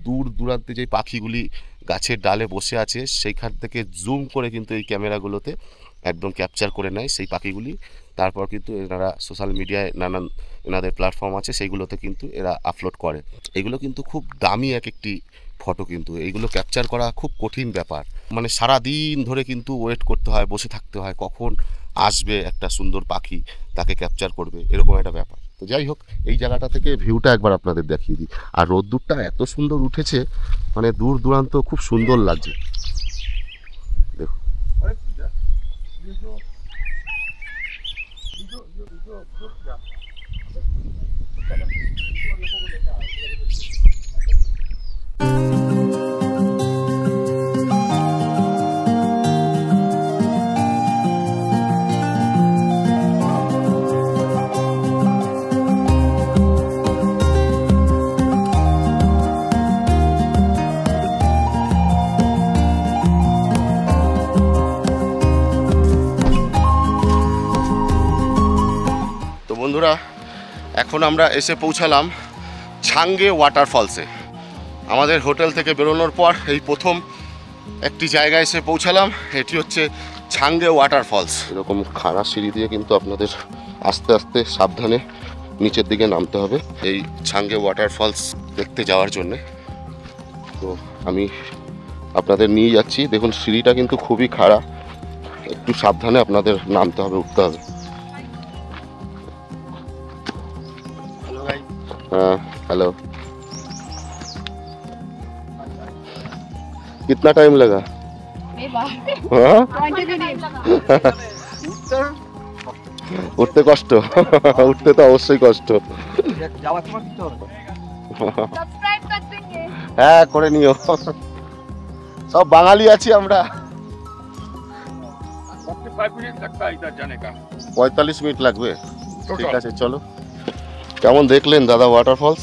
দূর দূরান্তে যে পাখিগুলি গাছের ডালে বসে আছে সেইখান থেকে জুম করে কিন্তু এই ক্যামেরাগুলোতে একদম ক্যাপচার করে নেয় সেই পাখিগুলি। তারপর কিন্তু এনারা সোশ্যাল মিডিয়ায় নানান এনাদের প্ল্যাটফর্ম আছে, সেইগুলোতে কিন্তু এরা আপলোড করে। এগুলো কিন্তু খুব দামি এক একটি ফটো, কিন্তু এইগুলো ক্যাপচার করা খুব কঠিন ব্যাপার। মানে সারা দিন ধরে কিন্তু ওয়েট করতে হয়, বসে থাকতে হয়, কখন আসবে একটা সুন্দর পাখি তাকে ক্যাপচার করবে, এরকম একটা ব্যাপার। তো যাই হোক, এই জায়গাটা থেকে ভিউটা একবার আপনাদের দেখিয়ে দিই। আর রোদ্দুরটা এত সুন্দর উঠেছে, মানে দূর দূরান্ত খুব সুন্দর লাগছে। দেখুন বন্ধুরা, এখন আমরা এসে পৌঁছালাম ছাঙ্গে ওয়াটারফলসে। আমাদের হোটেল থেকে বেরোনোর পর এই প্রথম একটি জায়গায় এসে পৌঁছালাম। এটি হচ্ছে ছাঙ্গে ওয়াটারফলস। এরকম খাড়া সিঁড়ি দিয়ে কিন্তু আপনাদের আস্তে আস্তে সাবধানে নিচের দিকে নামতে হবে এই ছাঙ্গে ওয়াটারফলস দেখতে যাওয়ার জন্যে। তো আমি আপনাদের নিয়ে যাচ্ছি। দেখুন সিঁড়িটা কিন্তু খুবই খাড়া, একটু সাবধানে আপনাদের নামতে হবে, উঠতে হবে। हाँ हेलो, कितना टाइम लगा? हाँ? উঠতে কষ্ট উঠতে তো অবশ্যই কষ্ট। হ্যাঁ করে নিও, সব বাঙালি আছি আমরা। 45 মিনিট লাগবে। ঠিক আছে চলো। কেমন দেখলেন দাদা ওয়াটারফলস?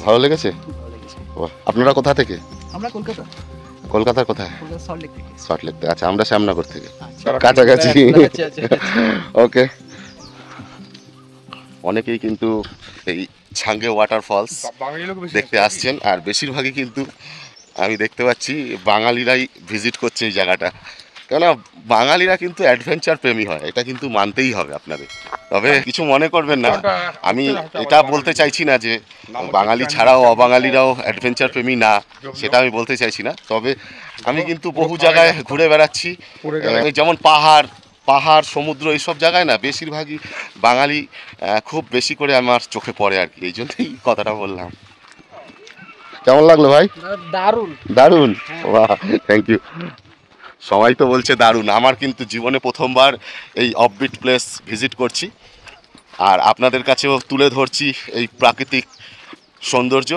ভালো লেগেছে? বাহ, আপনারা কোথা থেকে? আমরা কলকাতা। কলকাতার কোথায়? সল্টলেক থেকে। সল্টলেক থেকে। আচ্ছা, আমরা শ্যামনগর থেকে, কাছাকাছি। ওকে। অনেকেই কিন্তু এই ছাঙ্গে ওয়াটারফলস দেখতে আসছেন, আর বেশিরভাগই কিন্তু আমি দেখতে পাচ্ছি বাঙালিরাই ভিজিট করছে এই জায়গাটা। কেননা বাঙালিরা কিন্তু অ্যাডভেঞ্চার প্রেমী হয়, এটা কিন্তু মানতেই হবে আপনাদের। তবে কিছু মনে করবেন না, আমি এটা বলতে চাইছি না যে বাঙালি ছাড়াও অবাঙালিরাও অ্যাডভেঞ্চার প্রেমী না, সেটা আমি বলতে চাইছি না। তবে আমি কিন্তু বহু জায়গায় ঘুরে বেড়াচ্ছি, যেমন পাহাড় সমুদ্র এইসব জায়গায় না বেশিরভাগই বাঙালি খুব বেশি করে আমার চোখে পড়ে আর কি, এই জন্যই কথাটা বললাম। কেমন লাগলো ভাই? দারুণ দারুণ, বাহ, থ্যাংক ইউ। সবাই তো বলছে দারুণ। আমার কিন্তু জীবনে প্রথমবার এই অফবিট প্লেস ভিজিট করছি, আর আপনাদের কাছেও তুলে ধরছি এই প্রাকৃতিক সৌন্দর্য।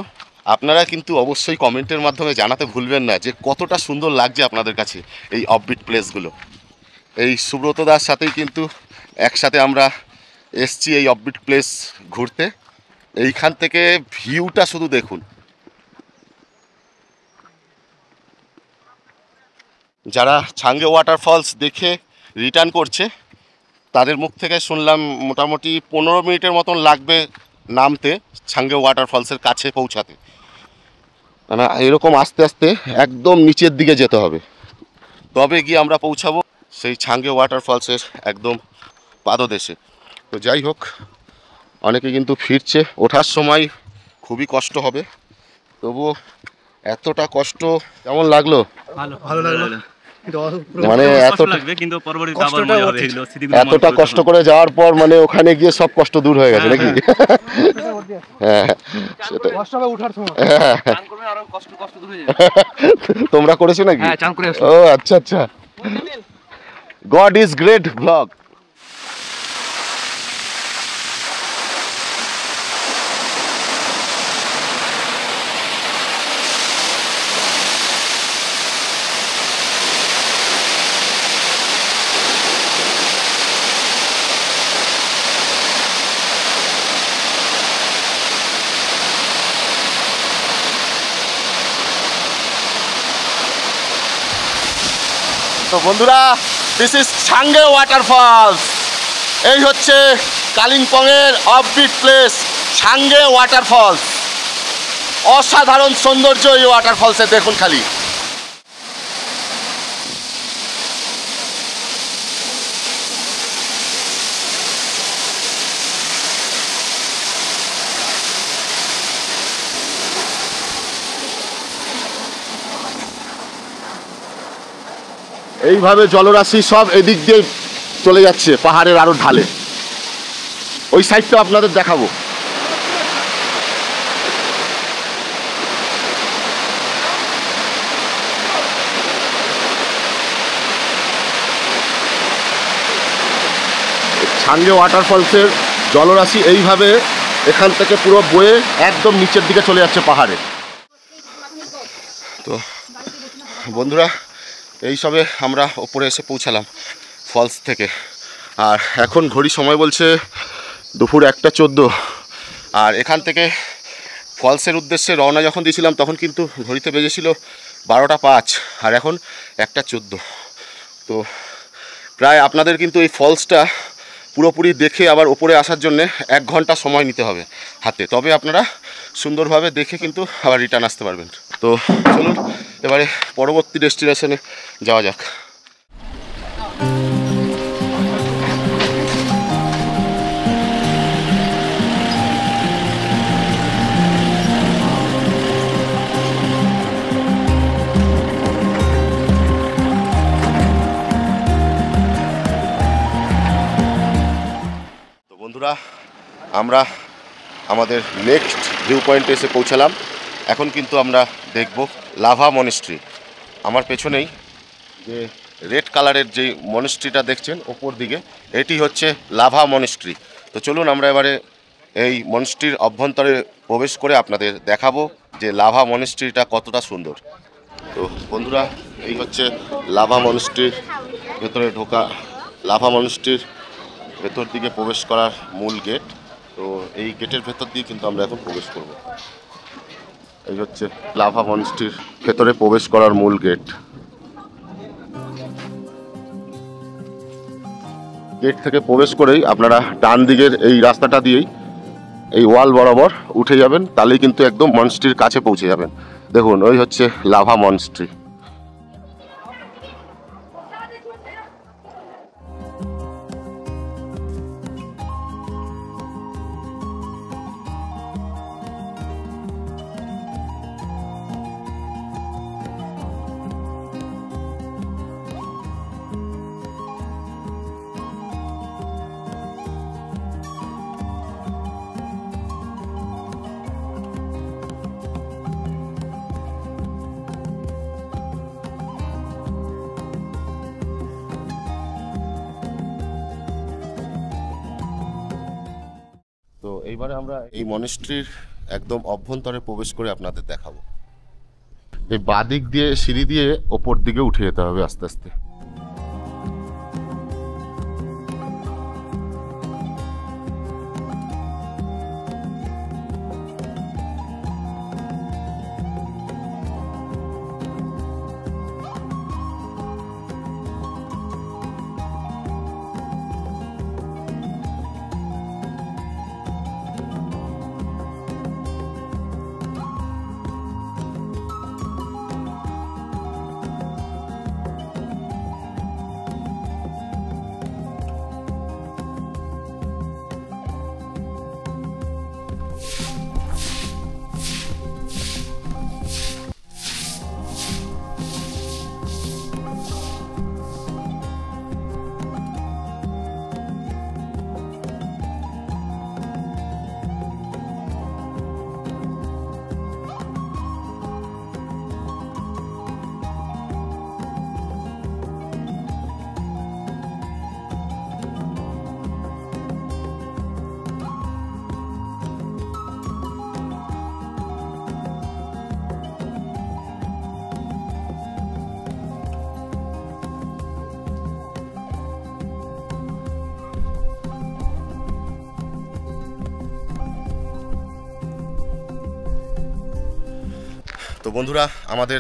আপনারা কিন্তু অবশ্যই কমেন্টের মাধ্যমে জানাতে ভুলবেন না যে কতটা সুন্দর লাগছে আপনাদের কাছে এই অফবিট প্লেসগুলো। এই সুব্রত দার সাথেই কিন্তু একসাথে আমরা এসছি এই অফবিট প্লেস ঘুরতে। এইখান থেকে ভিউটা শুধু দেখুন। যারা ছাঙ্গে ওয়াটারফলস দেখে রিটার্ন করছে তাদের মুখ থেকে শুনলাম মোটামুটি 15 মিনিটের মতন লাগবে নামতে ছাঙ্গে ওয়াটারফলসের কাছে পৌঁছাতে। মানে এরকম আস্তে আস্তে একদম নিচের দিকে যেতে হবে, তবে গিয়ে আমরা পৌঁছাবো সেই ছাঙ্গে ওয়াটারফলসের একদম পাদদেশে। তো যাই হোক, অনেকে কিন্তু ফিরছে। ওঠার সময় খুবই কষ্ট হবে, তবুও এতটা কষ্ট কেমন লাগলো? ভালো লাগলো। মানে এতটা কষ্ট করে যাওয়ার পর মানে ওখানে গিয়ে সব কষ্ট দূর হয়ে গেছে নাকি? হ্যাঁ, সেটাই। তোমরা করেছো নাকি? ও আচ্ছা আচ্ছা। God is great blog. তো বন্ধুরা, দিস ইজ ছাঙ্গে ওয়াটারফলস। এই হচ্ছে কালিম্পংয়ের অফবিট প্লেস ছাঙ্গে ওয়াটারফলস। অসাধারণ সৌন্দর্য এই ওয়াটারফলসে, দেখুন খালি। এইভাবে জলরাশি সব এদিক দিয়ে চলে যাচ্ছে পাহাড়ের আরো ঢালে। ওই সাইডটা আপনাদের দেখাবো। ছাঙ্গে ওয়াটারফলসের জলরাশি এইভাবে এখান থেকে পুরো বয়ে একদম নিচের দিকে চলে যাচ্ছে পাহাড়ে। তো বন্ধুরা, এইসবে আমরা ওপরে এসে পৌঁছালাম ফলস থেকে, আর এখন ঘড়ি সময় বলছে দুপুর 1:14। আর এখান থেকে ফলসের উদ্দেশ্যে রওনা যখন দিয়েছিলাম তখন কিন্তু ঘড়িতে বেজেছিল 12:05, আর এখন 1:14। তো প্রায় আপনাদের কিন্তু এই ফলসটা পুরোপুরি দেখে আবার ওপরে আসার জন্যে 1 ঘন্টা সময় নিতে হবে হাতে, তবে আপনারা সুন্দরভাবে দেখে কিন্তু আবার রিটার্ন আসতে পারবেন। তো চলুন এবারে পরবর্তী ডেস্টিনেশনে যাওয়া যাক। বন্ধুরা, আমরা আমাদের নেক্সট ভিউ পয়েন্টে এসে পৌঁছালাম। এখন কিন্তু আমরা দেখব লাভা মনেস্ট্রি। আমার পেছনেই যে রেড কালারের যে মনেস্ট্রিটা দেখছেন ওপর দিকে, এটি হচ্ছে লাভা মনেস্ট্রি। তো চলুন আমরা এবারে এই মনেস্ট্রির অভ্যন্তরে প্রবেশ করে আপনাদের দেখাবো যে লাভা মনেস্ট্রিটা কতটা সুন্দর। তো বন্ধুরা, এই হচ্ছে লাভা মনেস্ট্রির ভেতরে ঢোকা, লাভা মনেস্ট্রির ভেতর দিকে প্রবেশ করার মূল গেট। তো এই গেটের ভেতর দিয়ে কিন্তু আমরা এখন প্রবেশ করব। এই হচ্ছে লাভা মনেস্ট্রির ভেতরে প্রবেশ করার মূল গেট। গেট থেকে প্রবেশ করেই আপনারা ডান দিকের এই রাস্তাটা দিয়েই এই ওয়াল বরাবর উঠে যাবেন, তাহলেই কিন্তু একদম মনেস্ট্রির কাছে পৌঁছে যাবেন। দেখুন, ওই হচ্ছে লাভা মনেস্ট্রি। তো এইবারে আমরা এই মনেস্ট্রির একদম অভ্যন্তরে প্রবেশ করে আপনাদের দেখাবো। এই বাদিক দিয়ে সিঁড়ি দিয়ে ওপর দিকে উঠে যেতে হবে আস্তে আস্তে। তো বন্ধুরা, আমাদের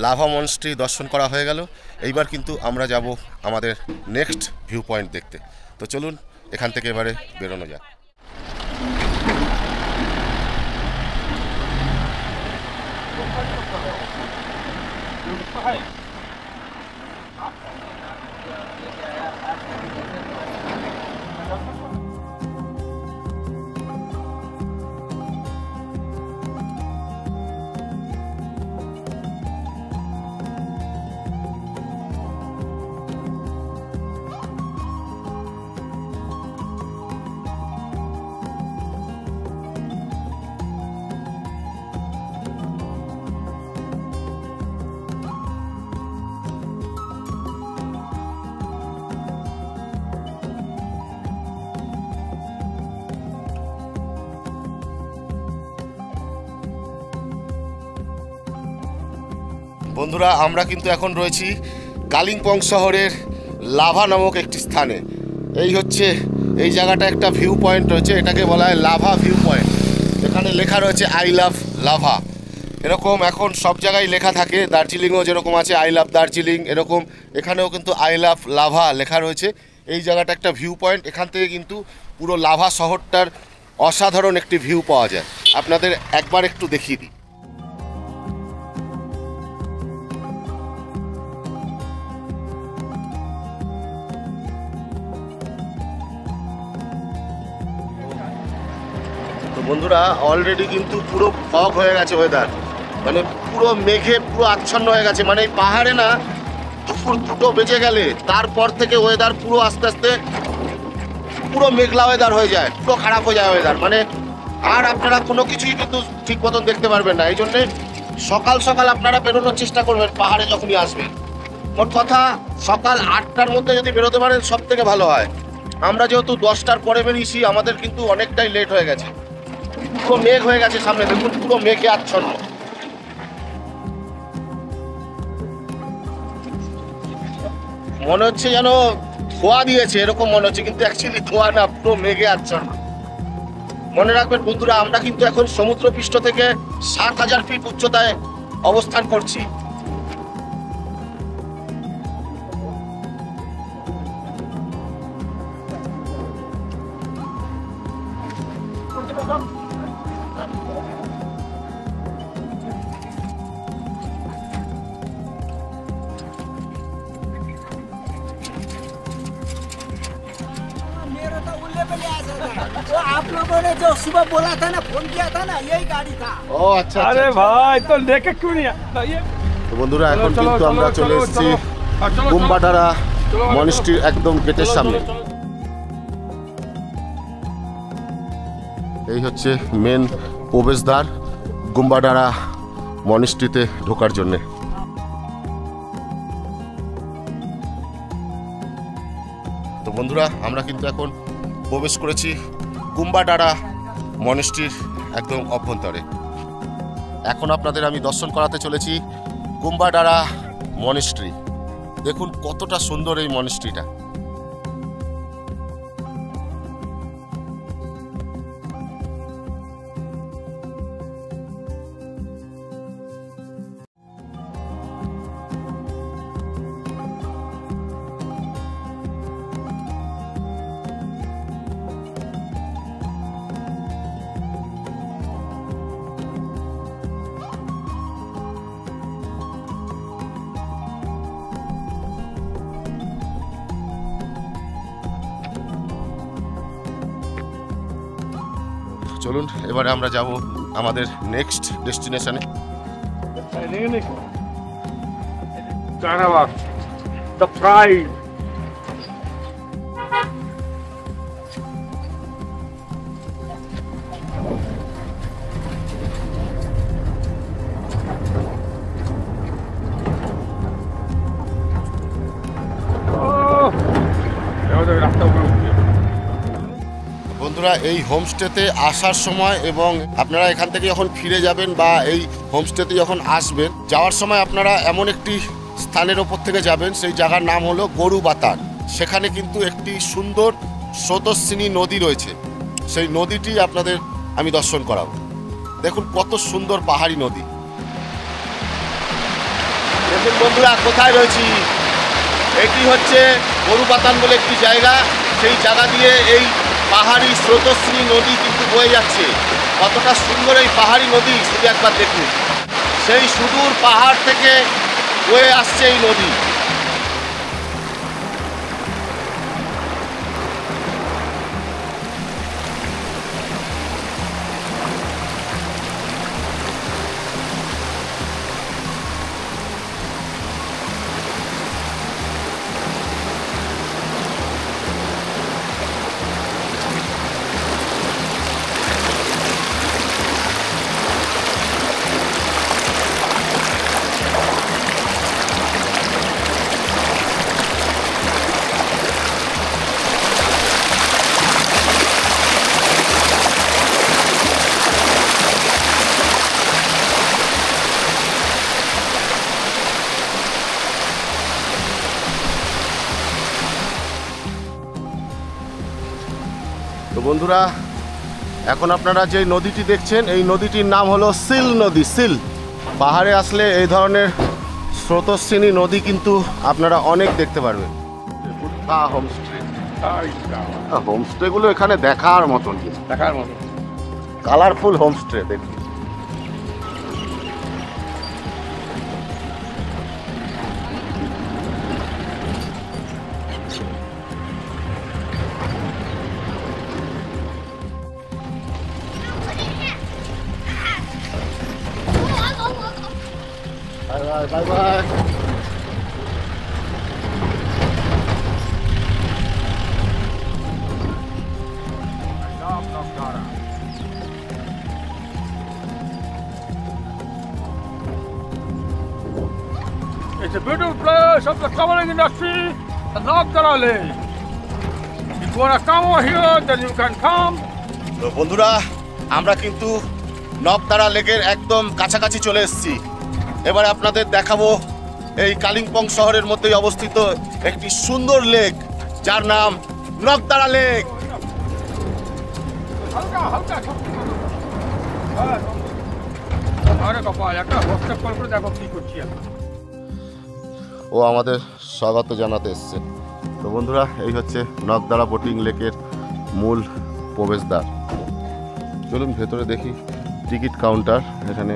লাভা মনেস্ট্রি দর্শন করা হয়ে গেল। এইবার কিন্তু আমরা যাব আমাদের নেক্সট ভিউ পয়েন্ট দেখতে। তো চলুন এখান থেকে এবারে বেরোনো যাক। বন্ধুরা, আমরা কিন্তু এখন রয়েছি কালিম্পং শহরের লাভা নামক একটি স্থানে। এই হচ্ছে এই জায়গাটা একটা ভিউ পয়েন্ট রয়েছে, এটাকে বলা হয় লাভা ভিউ পয়েন্ট। এখানে লেখা রয়েছে আই লাভ লাভা। এরকম এখন সব জায়গায় লেখা থাকে, দার্জিলিংও যেরকম আছে আই লাভ দার্জিলিং, এরকম এখানেও কিন্তু আই লাভ লাভা লেখা রয়েছে। এই জায়গাটা একটা ভিউ পয়েন্ট, এখান থেকে কিন্তু পুরো লাভা শহরটার অসাধারণ একটি ভিউ পাওয়া যায়। আপনাদের একবার একটু দেখিয়ে দিই। তো বন্ধুরা অলরেডি কিন্তু পুরো ফগ হয়ে গেছে ওয়েদার, মানে পুরো মেঘে পুরো আচ্ছন্ন হয়ে গেছে। মানে এই পাহাড়ে না দুপুর 2টো বেজে গেলে তারপর থেকে ওয়েদার পুরো আস্তে আস্তে পুরো মেঘলা ওয়েদার হয়ে যায়, পুরো খারাপ হয়ে যায় ওয়েদার। মানে আর আপনারা কোনো কিছুই কিন্তু ঠিক মতন দেখতে পারবেন না। এই জন্যে সকাল সকাল আপনারা বেরোনোর চেষ্টা করবেন পাহাড়ে যখনই আসবেন। মোট কথা সকাল 8টার মধ্যে যদি বেরোতে পারেন সব থেকে ভালো হয়। আমরা যেহেতু 10টার পরে বেরিয়েছি, আমাদের কিন্তু অনেকটাই লেট হয়ে গেছে। পুরো মেঘ হয়ে গেছে সামনে, দেখুন পুরো মেঘে আচ্ছন্ন। মনে হচ্ছে যেন ধোয়া দিয়েছে এরকম মনে হচ্ছে, কিন্তু অ্যাকচুয়ালি ধোয়া না, পুরো মেঘে আচ্ছন্ন। মনে রাখবেন বন্ধুরা, আমরা কিন্তু এখন সমুদ্রপৃষ্ঠ থেকে 7000 ফিট উচ্চতায় অবস্থান করছি। वो आप लोगों ने जो सुबह बोला था ना, फोन किया था ना, यही गाड़ी था। ও আচ্ছা अरे भाई तो लेके क्यों नहीं आया? তো বন্ধুরা এখন চলো, কিন্তু আমরা চলো, চলে চলো, এসেছি চলো, চলো, গুম্বাডারা চলো, চলো, মনিস্ট্রির একদম গেটের সামনে। এই হচ্ছে মেন প্রবেশদ্বার গুম্বাডারা মনিস্ট্রিতে ঢোকার জন্যে। তো বন্ধুরা আমরা কিন্তু এখন প্রবেশ করেছি গুম্বাডারা মনিস্ট্রির একদম অভ্যন্তরে। এখন আপনাদের আমি দর্শন করাতে চলেছি গুম্বাডারা মনিস্ট্রি। দেখুন কতটা সুন্দর এই মনিস্ট্রিটা। চলুন এবারে আমরা যাব আমাদের নেক্সট ডেস্টিনেশনে। Sarawak, the pride. বন্ধুরা এই হোমস্টেতে আসার সময় এবং আপনারা এখান থেকে যখন ফিরে যাবেন বা এই হোমস্টেতে যখন আসবেন, যাওয়ার সময় আপনারা এমন একটি স্থানের ওপর থেকে যাবেন, সেই জায়গার নাম হলো গরুবাতান। সেখানে কিন্তু একটি সুন্দর স্রোতস্বিনী নদী রয়েছে, সেই নদীটি আপনাদের আমি দর্শন করাবো। দেখুন কত সুন্দর পাহাড়ি নদী। দেখুন বন্ধুরা কোথায় রয়েছি, এটি হচ্ছে গরুবাতান বলে একটি জায়গা। সেই জায়গা দিয়ে এই পাহাড়ি স্রোতস্বিনী নদী কিন্তু বয়ে যাচ্ছে। কতটা সুন্দর এই পাহাড়ি নদী শুধু একবার দেখুন, সেই সুদূর পাহাড় থেকে বয়ে আসছে এই নদী। তো বন্ধুরা এখন আপনারা যে নদীটি দেখছেন, এই নদীটির নাম হলো সিল নদী। সিল পাহাড়ে আসলে এই ধরনের স্রোতস্বিনী নদী কিন্তু আপনারা অনেক দেখতে পারবেন। হোমস্টে হোমস্টে গুলো এখানে দেখার মতন, দেখার মতো। কালারফুল হোমস্টে দেখুন। Bye bye. It's a beautiful place of the traveling industry, the Nagdara Lake. If you want to come over here, then you can come. তো বন্ধুরা, আমরা কিন্তু নকদারা লেকের একদম কাছাকাছি চলে এসেছি। এবারে আপনাদের দেখাবো এই কালিম্পং শহরের মধ্যেই অবস্থিত একটি সুন্দর লেক, যার নাম নকদারা লেক। হালকা হালকা আরে কপাল, একটা হোয়াটসঅ্যাপ কল করে দেখো কি করছি আমি। ও আমাদের স্বাগত জানাতে এসছে। তো বন্ধুরা, এই হচ্ছে নকদারা বোটিং লেকের মূল প্রবেশদ্বার। চলুন ভেতরে দেখি। টিকিট কাউন্টার, এখানে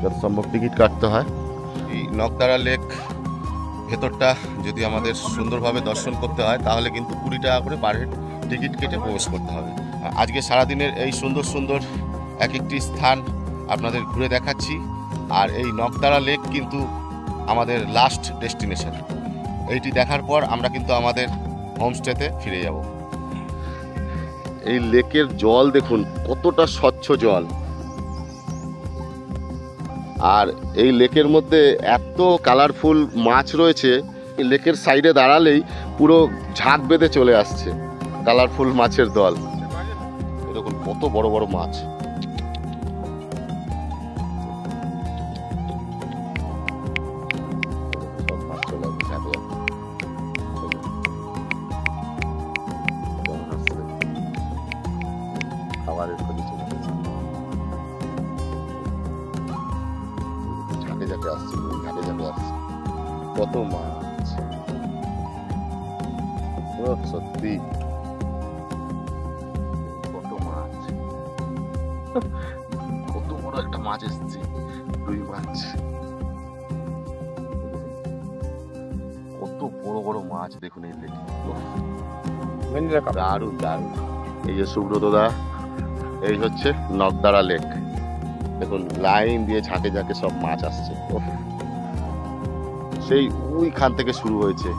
যত সম্ভব টিকিট কাটতে হয়। এই নকদারা লেক ভেতরটা যদি আমাদের সুন্দরভাবে দর্শন করতে হয় তাহলে কিন্তু 20 টাকা করে পার হেড টিকিট কেটে প্রবেশ করতে হবে। আজকে সারাদিনের এই সুন্দর সুন্দর এক একটি স্থান আপনাদের ঘুরে দেখাচ্ছি। আর এই নকদারা লেক কিন্তু আমাদের লাস্ট ডেস্টিনেশন। এইটি দেখার পর আমরা কিন্তু আমাদের হোমস্টেতে ফিরে যাব। এই লেকের জল দেখুন কতটা স্বচ্ছ জল, আর এই লেকের মধ্যে এত কালারফুল মাছ রয়েছে, এই লেকের সাইডে দাঁড়ালেই পুরো ঝাঁক বেঁধে চলে আসছে কালারফুল মাছের দল। এরকম কত বড় বড় মাছ। খাবারের খোঁজে চলে গেছে, ঝাঁকে ঝাঁকে আসছে, ঝাঁকে ঝাঁকে আসছে কত মাছ। সত্যি কত মাছ, কত বড় একটা মাছ এসছে, রুই মাছ। কত বড় বড় মাছ দেখুন এই লেকে, দারুণ দারুণ। এই যে সুব্রতদা, এই হচ্ছে নকদারা লেক। দেখুন লাইন দিয়ে ঝাঁকে ঝাঁকে সব মাছ আসছে। সেই ওইখান থেকে শুরু হয়েছে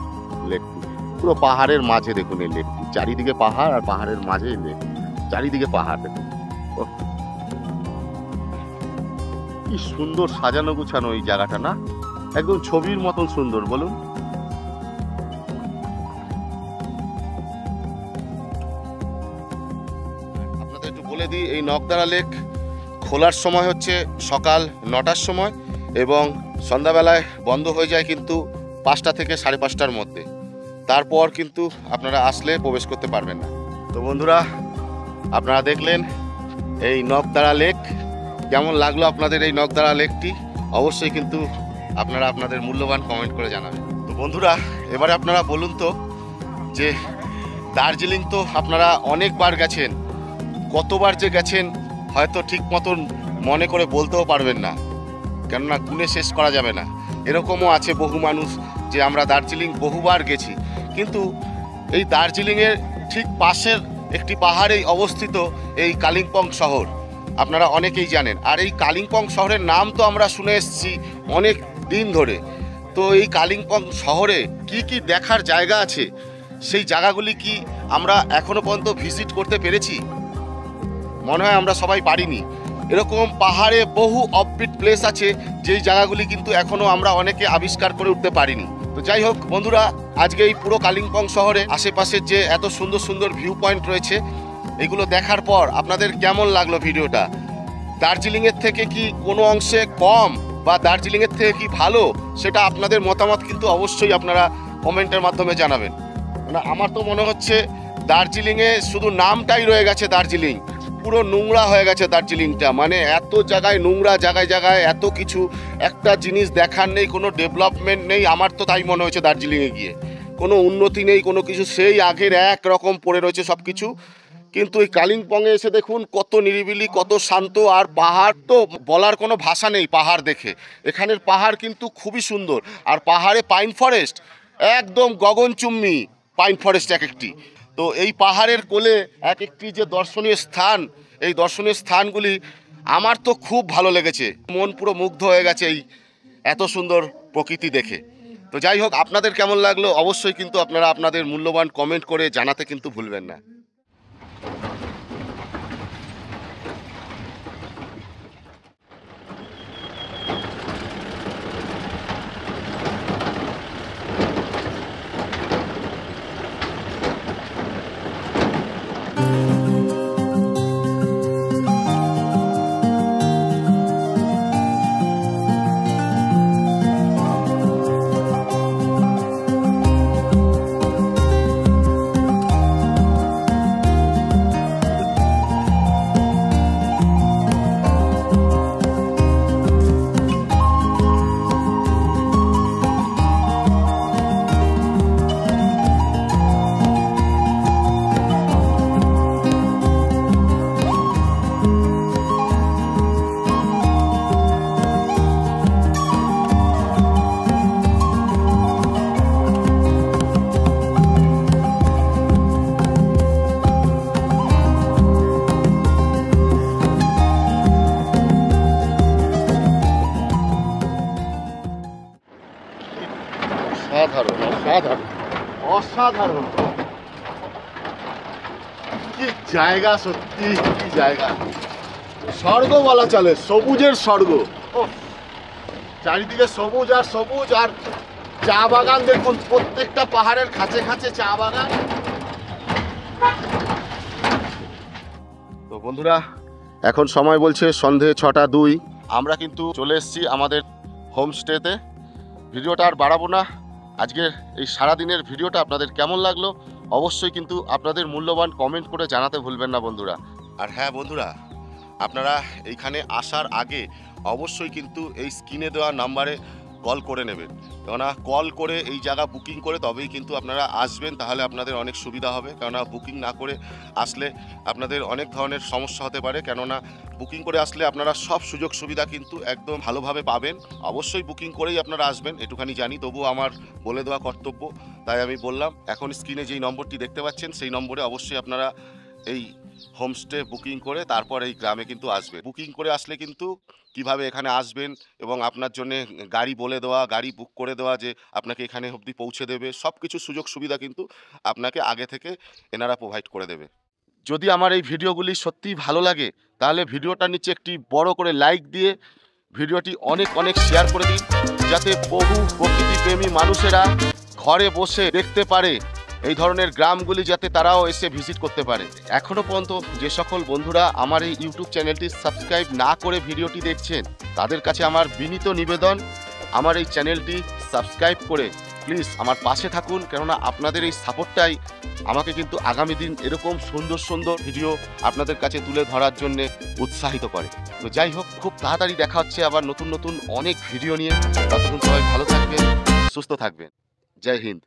লেকটি, পুরো পাহাড়ের মাঝে দেখুন এই লেকটি। চারিদিকে পাহাড় আর পাহাড়ের মাঝে এই লেক, চারিদিকে পাহাড় দেখুন। কি সুন্দর সাজানো গুছানো এই জায়গাটা, না একদম ছবির মতন সুন্দর বলুন। আপনাদের একটু বলে দিই, এই নকদারা লেক খোলার সময় হচ্ছে সকাল 9টার সময় এবং সন্ধ্যাবেলায় বন্ধ হয়ে যায় কিন্তু 5টা থেকে 5:30টার মধ্যে। তারপর কিন্তু আপনারা আসলে প্রবেশ করতে পারবেন না। তো বন্ধুরা, আপনারা দেখলেন এই নকদারা লেক। কেমন লাগলো আপনাদের এই নকদারা লেকটি? অবশ্যই কিন্তু আপনারা আপনাদের মূল্যবান কমেন্ট করে জানাবেন। তো বন্ধুরা, এবারে আপনারা বলুন তো যে দার্জিলিং তো আপনারা অনেকবার গেছেন, কতবার যে গেছেন হয়তো ঠিক মতন মনে করে বলতেও পারবেন না, কেননা গুণে শেষ করা যাবে না। এরকমও আছে বহু মানুষ যে আমরা দার্জিলিং বহুবার গেছি, কিন্তু এই দার্জিলিংয়ের ঠিক পাশের একটি পাহাড়েই অবস্থিত এই কালিম্পং শহর, আপনারা অনেকেই জানেন। আর এই কালিম্পং শহরের নাম তো আমরা শুনে এসেছি অনেক দিন ধরে। তো এই কালিম্পং শহরে কি কি দেখার জায়গা আছে, সেই জায়গাগুলি কি আমরা এখনো পর্যন্ত ভিজিট করতে পেরেছি? মনে হয় আমরা সবাই পারিনি। এরকম পাহাড়ে বহু অফবিট প্লেস আছে যেই জায়গাগুলি কিন্তু এখনো আমরা অনেকে আবিষ্কার করে উঠতে পারিনি। তো যাই হোক বন্ধুরা, আজকে এই পুরো কালিম্পং শহরে আশেপাশের যে এত সুন্দর সুন্দর ভিউ পয়েন্ট রয়েছে, এগুলো দেখার পর আপনাদের কেমন লাগলো ভিডিওটা? দার্জিলিংয়ের থেকে কি কোনো অংশে কম বা দার্জিলিংয়ের থেকে কি ভালো, সেটা আপনাদের মতামত কিন্তু অবশ্যই আপনারা কমেন্টের মাধ্যমে জানাবেন। মানে আমার তো মনে হচ্ছে দার্জিলিংয়ে শুধু নামটাই রয়ে গেছে দার্জিলিং, পুরো নোংরা হয়ে গেছে দার্জিলিংটা। মানে এত জায়গায় নোংরা, জায়গায় জায়গায় এত কিছু, একটা জিনিস দেখার নেই, কোনো ডেভেলপমেন্ট নেই। আমার তো তাই মনে হয়েছে দার্জিলিংয়ে গিয়ে। কোনো উন্নতি নেই, কোনো কিছু সেই আগের এক রকম পড়ে রয়েছে সব কিছু। কিন্তু এই কালিম্পংয়ে এসে দেখুন কত নিরিবিলি, কত শান্ত, আর পাহাড় তো বলার কোনো ভাষা নেই। পাহাড় দেখে এখানের পাহাড় কিন্তু খুবই সুন্দর, আর পাহাড়ে পাইন ফরেস্ট একদম গগনচুম্বী পাইন ফরেস্ট এক একটি। তো এই পাহাড়ের কোলে এক একটি যে দর্শনীয় স্থান, এই দর্শনীয় স্থানগুলি আমার তো খুব ভালো লেগেছে, মন পুরো মুগ্ধ হয়ে গেছে এই এত সুন্দর প্রকৃতি দেখে। তো যাই হোক, আপনাদের কেমন লাগলো অবশ্যই কিন্তু আপনারা আপনাদের মূল্যবান কমেন্ট করে জানাতে কিন্তু ভুলবেন না। অসাধারণ, অসাধারণ, অসাধারণ, কি জায়গা, সত্যি কি জায়গা, স্বর্গ বলা চলে, সবুজের স্বর্গ। চারিদিকে সবুজ আর সবুজ, আর চা বাগান দেখুন, প্রত্যেকটা পাহাড়ের কাছে কাছে চা বাগান। তো বন্ধুরা, এখন সময় বলছে সন্ধে 6:02। আমরা কিন্তু চলে এসেছি আমাদের হোমস্টেতে। ভিডিওটা আর বাড়াবো না। আজকের এই সারাদিনের ভিডিওটা আপনাদের কেমন লাগলো অবশ্যই কিন্তু আপনাদের মূল্যবান কমেন্ট করে জানাতে ভুলবেন না বন্ধুরা। আর হ্যাঁ বন্ধুরা, আপনারা এইখানে আসার আগে অবশ্যই কিন্তু এই স্ক্রিনে দেওয়া নাম্বারে কল করে নেবেন, কেননা কল করে এই জায়গা বুকিং করে তবেই কিন্তু আপনারা আসবেন, তাহলে আপনাদের অনেক সুবিধা হবে। কেননা বুকিং না করে আসলে আপনাদের অনেক ধরনের সমস্যা হতে পারে, কেননা বুকিং করে আসলে আপনারা সব সুযোগ সুবিধা কিন্তু একদম ভালোভাবে পাবেন। অবশ্যই বুকিং করেই আপনারা আসবেন, এটুখানি জানি, তবুও আমার বলে দেওয়া কর্তব্য, তাই আমি বললাম। এখন স্ক্রিনে যেই নম্বরটি দেখতে পাচ্ছেন সেই নম্বরে অবশ্যই আপনারা এই হোমস্টে বুকিং করে তারপর এই গ্রামে কিন্তু আসবেন। বুকিং করে আসলে কিন্তু কিভাবে এখানে আসবেন এবং আপনার জন্য গাড়ি বলে দেওয়া, গাড়ি বুক করে দেওয়া, যে আপনাকে এখানে অবধি পৌঁছে দেবে, সব কিছু সুযোগ সুবিধা কিন্তু আপনাকে আগে থেকে এনারা প্রোভাইড করে দেবে। যদি আমার এই ভিডিওগুলি সত্যিই ভালো লাগে তাহলে ভিডিওটার নিচে একটি বড় করে লাইক দিয়ে ভিডিওটি অনেক অনেক শেয়ার করে দিন, যাতে বহু প্রকৃতিপ্রেমী মানুষেরা ঘরে বসে দেখতে পারে এই ধরনের গ্রামগুলি, যাতে তারাও এসে ভিজিট করতে পারে। এখনও পর্যন্ত যে সকল বন্ধুরা আমার এই ইউটিউব চ্যানেলটি সাবস্ক্রাইব না করে ভিডিওটি দেখছেন, তাদের কাছে আমার বিনীত নিবেদন, আমার এই চ্যানেলটি সাবস্ক্রাইব করে প্লিজ আমার পাশে থাকুন, কেননা আপনাদের এই সাপোর্টটাই আমাকে কিন্তু আগামী দিন এরকম সুন্দর সুন্দর ভিডিও আপনাদের কাছে তুলে ধরার জন্য উৎসাহিত করে। তো যাই হোক, খুব তাড়াতাড়ি দেখা হচ্ছে আবার নতুন নতুন অনেক ভিডিও নিয়ে। ততক্ষণ সবাই ভালো থাকবেন, সুস্থ থাকবেন। জয় হিন্দ।